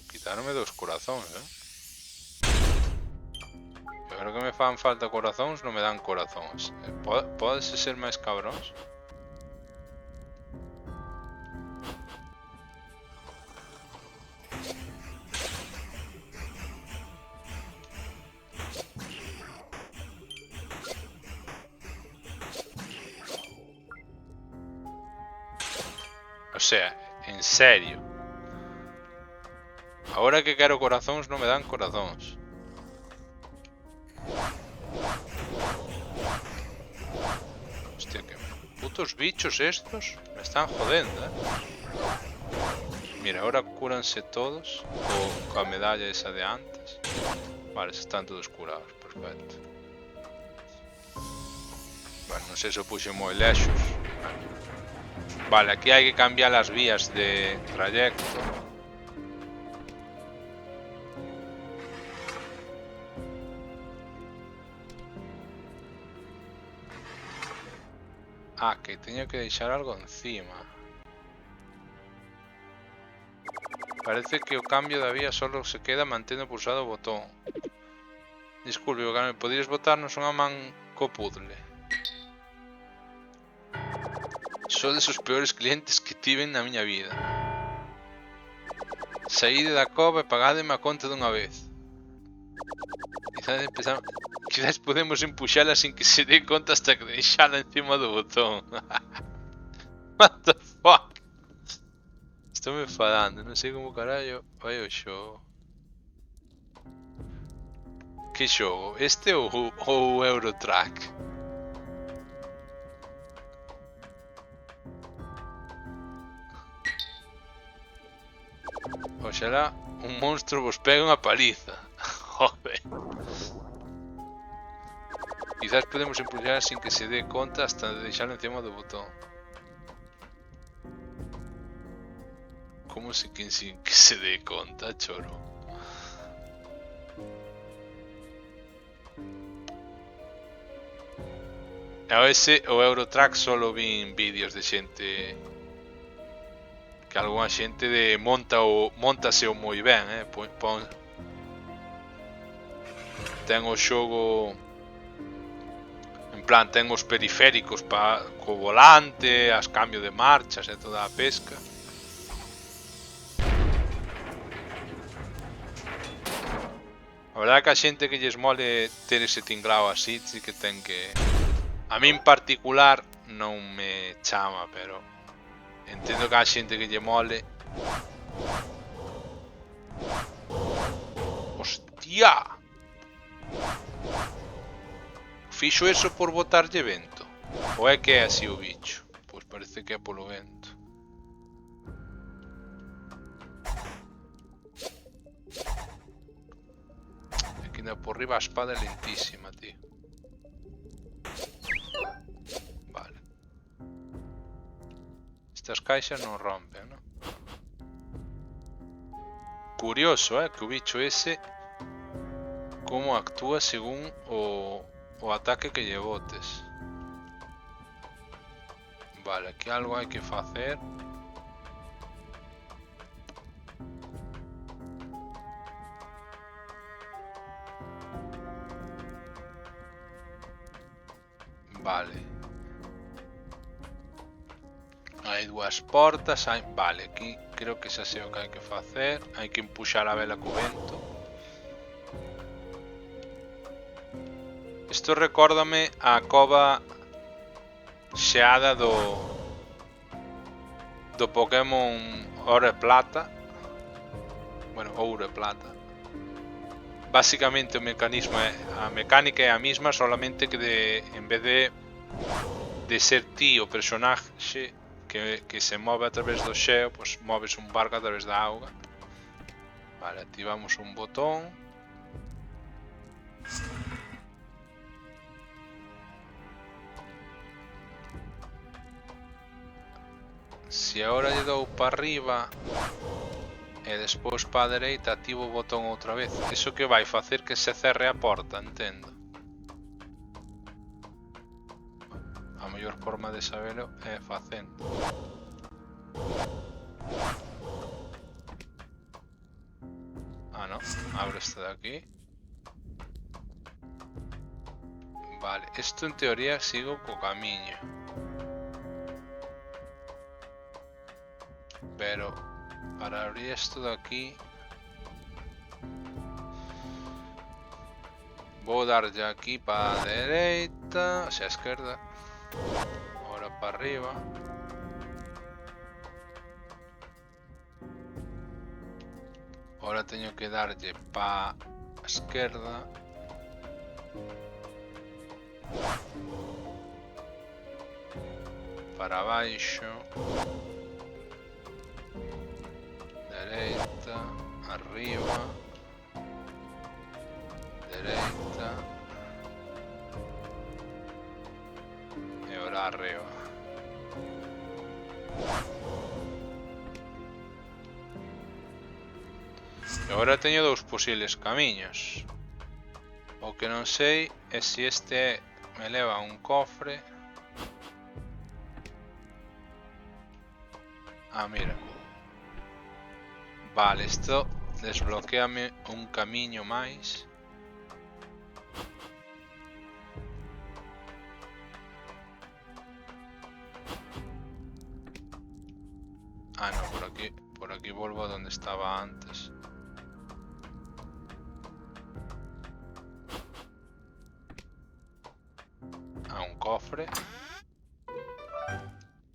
Quitaronme 2 corazóns, Eu creo que me fan falta corazóns, non me dan corazóns. Podes ser máis cabróns? O sea, en serio. Ahora que quero corazóns non me dan corazóns. Hostia, que putos bichos estos me están jodendo, Mira, ahora cúranse todos coa medalla esa de antes. Vale, están todos curados, perfecto. Bueno, non sei se o puxo moi lexos. Vale, aquí hai que cambiar as vías de trayecto. Ah, que teño que deixar algo encima. Parece que o cambio da vía solo se queda mantendo pulsado o botón. Disculpe, me podías botarnos unha man co puzzle? Sodes os peores clientes que tiven na miña vida. Saíde da cova e pagademe a conta dunha vez. Quizás podemos empuxala sin que se dé conta hasta que deixala encima do botón. What the fuck? Estou me enfadando, non sei como carallo vai o xogo. Que xogo? Este ou o Eurotrack? Oxalá un monstro vos pega unha paliza. Joder. Quizás podemos impulsar sin que se dé conta hasta deixalo encima do botón. Como se que sin que se dé conta, choro? O Eurotrack solo vin vídeos de xente que algunha xente de montase o moi ben, ten o xogo en plan, ten os periféricos co volante, as cambio de marchas e toda a pesca. A verdade é que a xente que lles mole ter ese tinglao así, sí que ten que... A mí en particular non me chama, pero entendo que a xente que lle mole. Hostia! Fixo eso por botarlle vento? Ou é que é así o bicho? Pois parece que é polo vento. Aquí ainda por riba a espada é lentísima, tío. Vale. Estas caixas non rompen, ¿no? Curioso, que o bicho ese como actúa según o ataque que lle botes. Vale, aquí algo hai que facer. Vale. Hai dúas portas, vale, aquí creo que xa sei o que hai que facer. Hai que empuxar a vela co vento. Isto recórdame a cova xeada do Pokémon Ouro e Plata. Bueno, Ouro e Plata. Básicamente o mecanismo a mecánica é a mesma, solamente que en vez de ser ti o personaxe que se move a través do xeo, pues moves un barco a través da auga. Vale, activamos un botón. Se agora lle dou para arriba e despois para a dereita, activo o botón outra vez. Iso que vai facer que se cerre a porta, entendo. A mellor forma de sabelo é facendo. Ah, no, abre este de aquí. Vale, isto en teoría sigo co camiño. Pero para abrir esto de aquí voy a dar ya aquí para la derecha, o sea, izquierda. Ahora para arriba. Ahora tengo que darle para izquierda. Para abaixo. Dereita, arriba, dereita e ahora arriba. E agora teño dous posibles camiños. O que non sei é se este me leva a un cofre. Ah, mira. Vale, isto desbloqueame un camiño máis. Ah, no, por aquí vuelvo a donde estaba antes. A un cofre.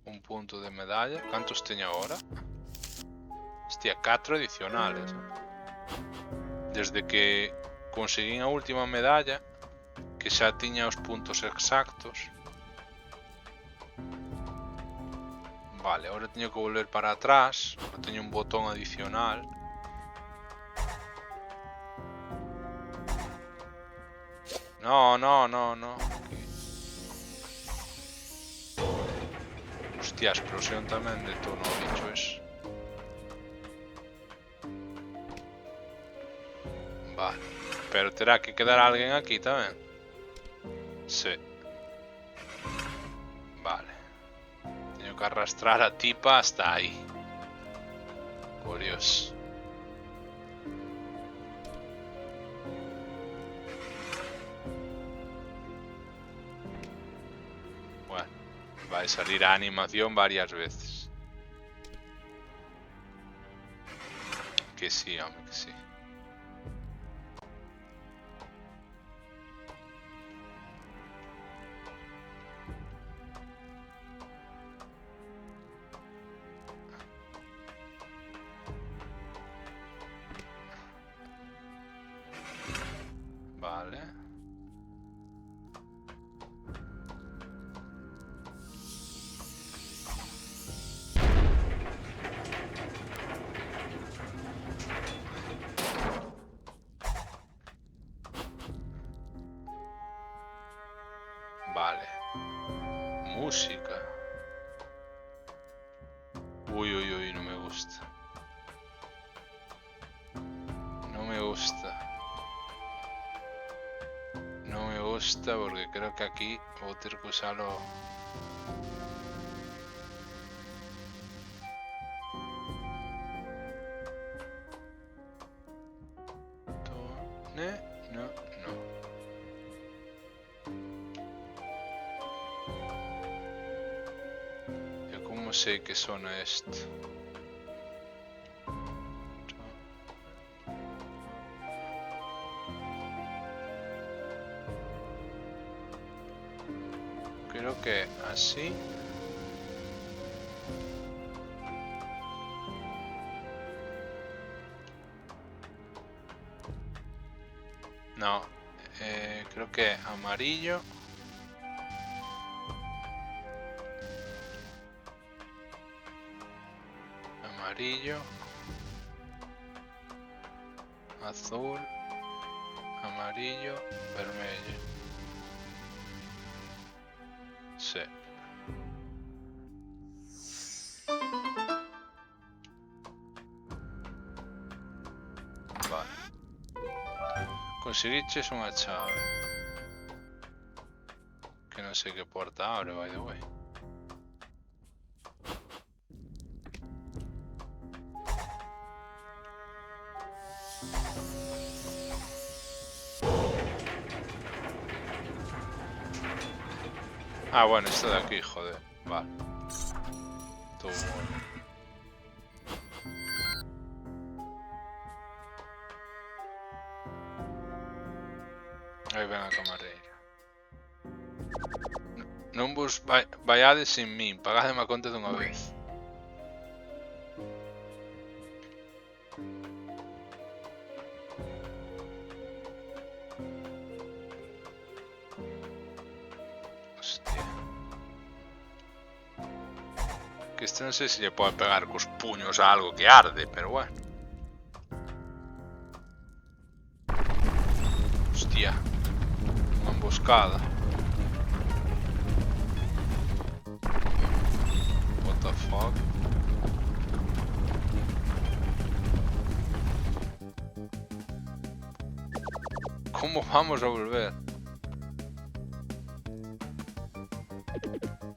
Un punto de medalla. ¿Cuántos teño ahora? Hostia, 4 adicionales. Desde que conseguí a última medalla, que xa tiña os puntos exactos. Vale, ahora teño que volver para atrás. Teño un botón adicional. No. Hostia, a explosión tamén detonou o bicho ese. Vale. Pero terá que quedar alguén aquí tamén. Sí. Vale. Teño que arrastrar a tipa hasta aí. Curioso. Bueno, vai salir a animación varias veces. Que sí, hombre, que sí. Vale. Vale. Música. Uy, uy, uy, no me gusta. No me gusta. No me gusta porque creo que aquí voy a tener que usarlo. No, no. Yo cómo sé que suena esto. Creo que así. No, creo que amarillo. Amarillo. Azul. Amarillo. Vermelho. Sí. Vale. Conseguiches unha chave. Que non sei que porta abre, by the way. Ah, bueno, esto de aquí, joder. Vale. Todo bueno. Aí ven a camareira. Non vos vaiades sin min, pagademe a conta dunha vez. Hostia. Que este non sei se lle pode pegar cos puños a algo que arde, pero bueno. Hostia. Unha emboscada. What the fuck? Como vamos a volver?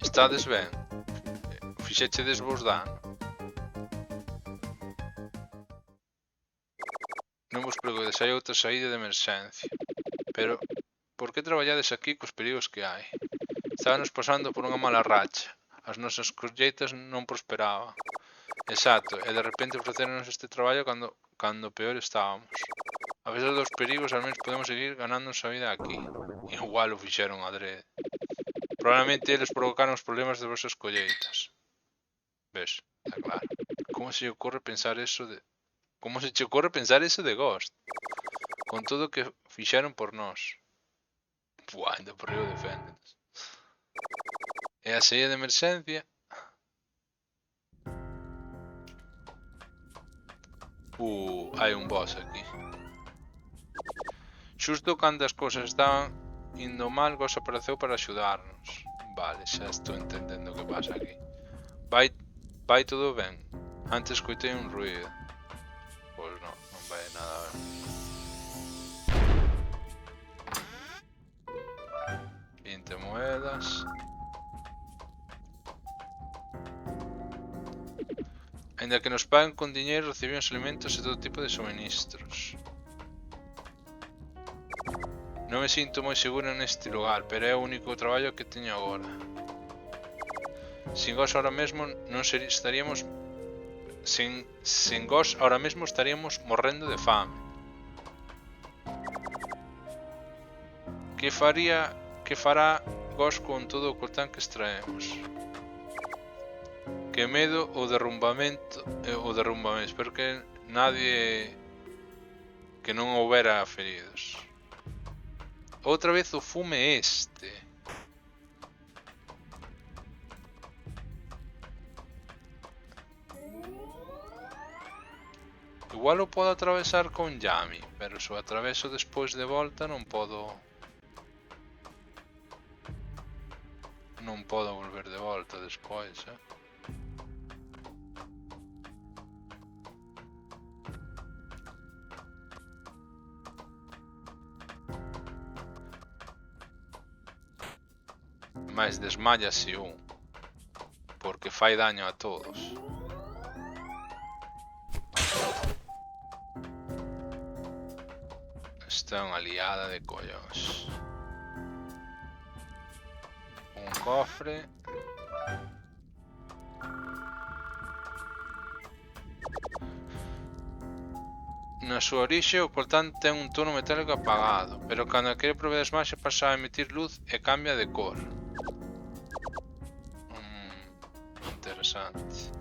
Estades ben? Fixechedes vos dano? Non vos preocupedes, hai outra saída de emerxencia. Pero, por que traballades aquí cos perigos que hai? Estábamos pasando por unha mala racha. As nosas colleitas non prosperaban. Exacto, e de repente ofreceronos este traballo cando peor estábamos. A pesar dos perigos, al menos podemos seguir ganándonos a vida aquí. Igual o fixeron adrede. Probablemente eles provocaron os problemas de vosas colleitas. Ves, está claro. Como se che ocurre pensar eso de... Como se che ocurre pensar eso de Ghost? Con todo o que fixeron por nós. Buah, ainda por riba deféndenos. E a saída de emerxencia... hai un boss aquí. Xusto cando as cousas estaban indo mal, Ghost apareceu para axudarnos. Vale, xa estou entendendo o que pasa aquí. Vai todo ben. Antes escoitei un ruído. Pois non vai nada ben. 20 moedas. Ainda que nos paguen con diñeiro, recibimos alimentos e todo tipo de suministros. Non me sinto moi seguro neste lugar, pero é o único traballo que teño agora. Sin vos ahora mesmo non estaríamos... Sin vos ahora mesmo estaríamos morrendo de fame. Que fará vos con todo o coltán que extraemos? Que medo o derrumbamento, espero que nadie... que non houbera feridos. Outra vez o fume este. Igual o podo atravesar con Yami, pero se o atraveso despois de volta non podo... Non podo volver de volta despois, Mais desmayase un, porque fai daño a todos. Esta é unha liada de collóns. Un cofre. Na súa orixe o coltán ten un tono metálico apagado, pero cando aquele propiedades máis pasa a emitir luz e cambia de cor. Interesante.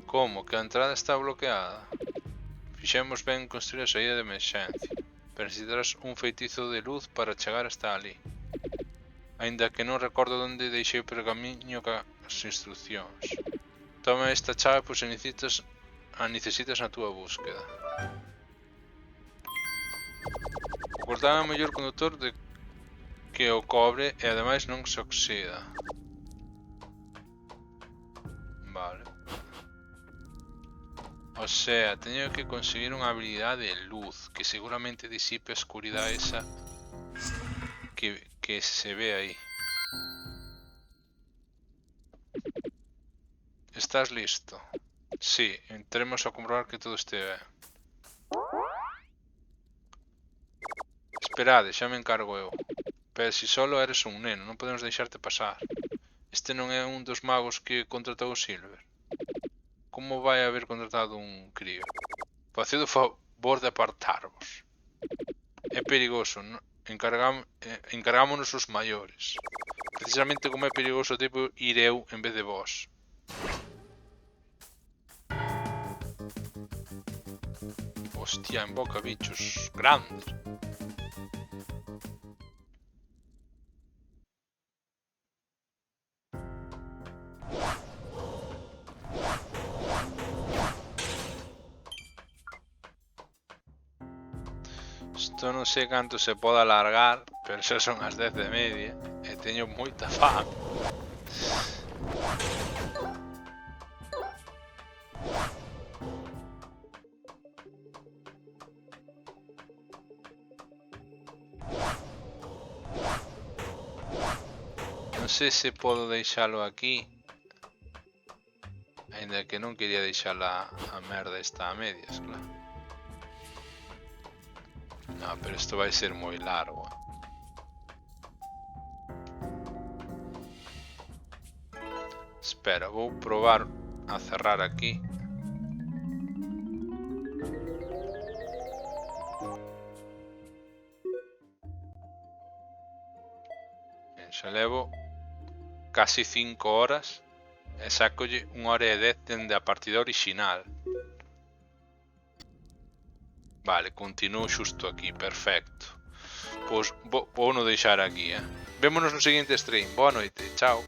Como? Que a entrada está bloqueada? Fixemos ben en construir a saída de emerxencia, pero necesitarás un feitizo de luz para chegar hasta ali. Aínda que non recordo onde deixei o pergamiño cas instruccións. Toma esta chave pois se necesitas na túa búsqueda. O coltán é o mellor conductor que o cobre e ademais non se oxida. Vale. O sea, teño que conseguir unha habilidade de luz que seguramente disipe a escuridade esa que se ve aí. ¿Estás listo? Sí, entremos a comprobar que todo este ben. Esperade, xa me encargo eu. Pero si solo eres un neno, non podemos deixarte pasar. Este non é un dos magos que contratou Silver. Como vai haber contratado un crío? Faced o favor de apartarvos. É perigoso, encargámonos os maiores. Precisamente como é perigoso tipo ir eu en vez de vos. Hostia, en boca bichos grandes. Isto non sei canto se pode alargar, pero xa son as 10:30 e teño moita fame. Non sei se podo deixalo aquí. Ainda que non quería deixar a merda esta a medias, claro. No, pero isto vai ser moi largo. Espera, vou probar a cerrar aquí. Xa levo casi 5 horas e sacolle 1 hora e 10 dende a partida orixinal. Vale, continúo xusto aquí, perfecto. Pois vou no deixar aquí, Vémonos no seguinte stream. Boa noite, chao.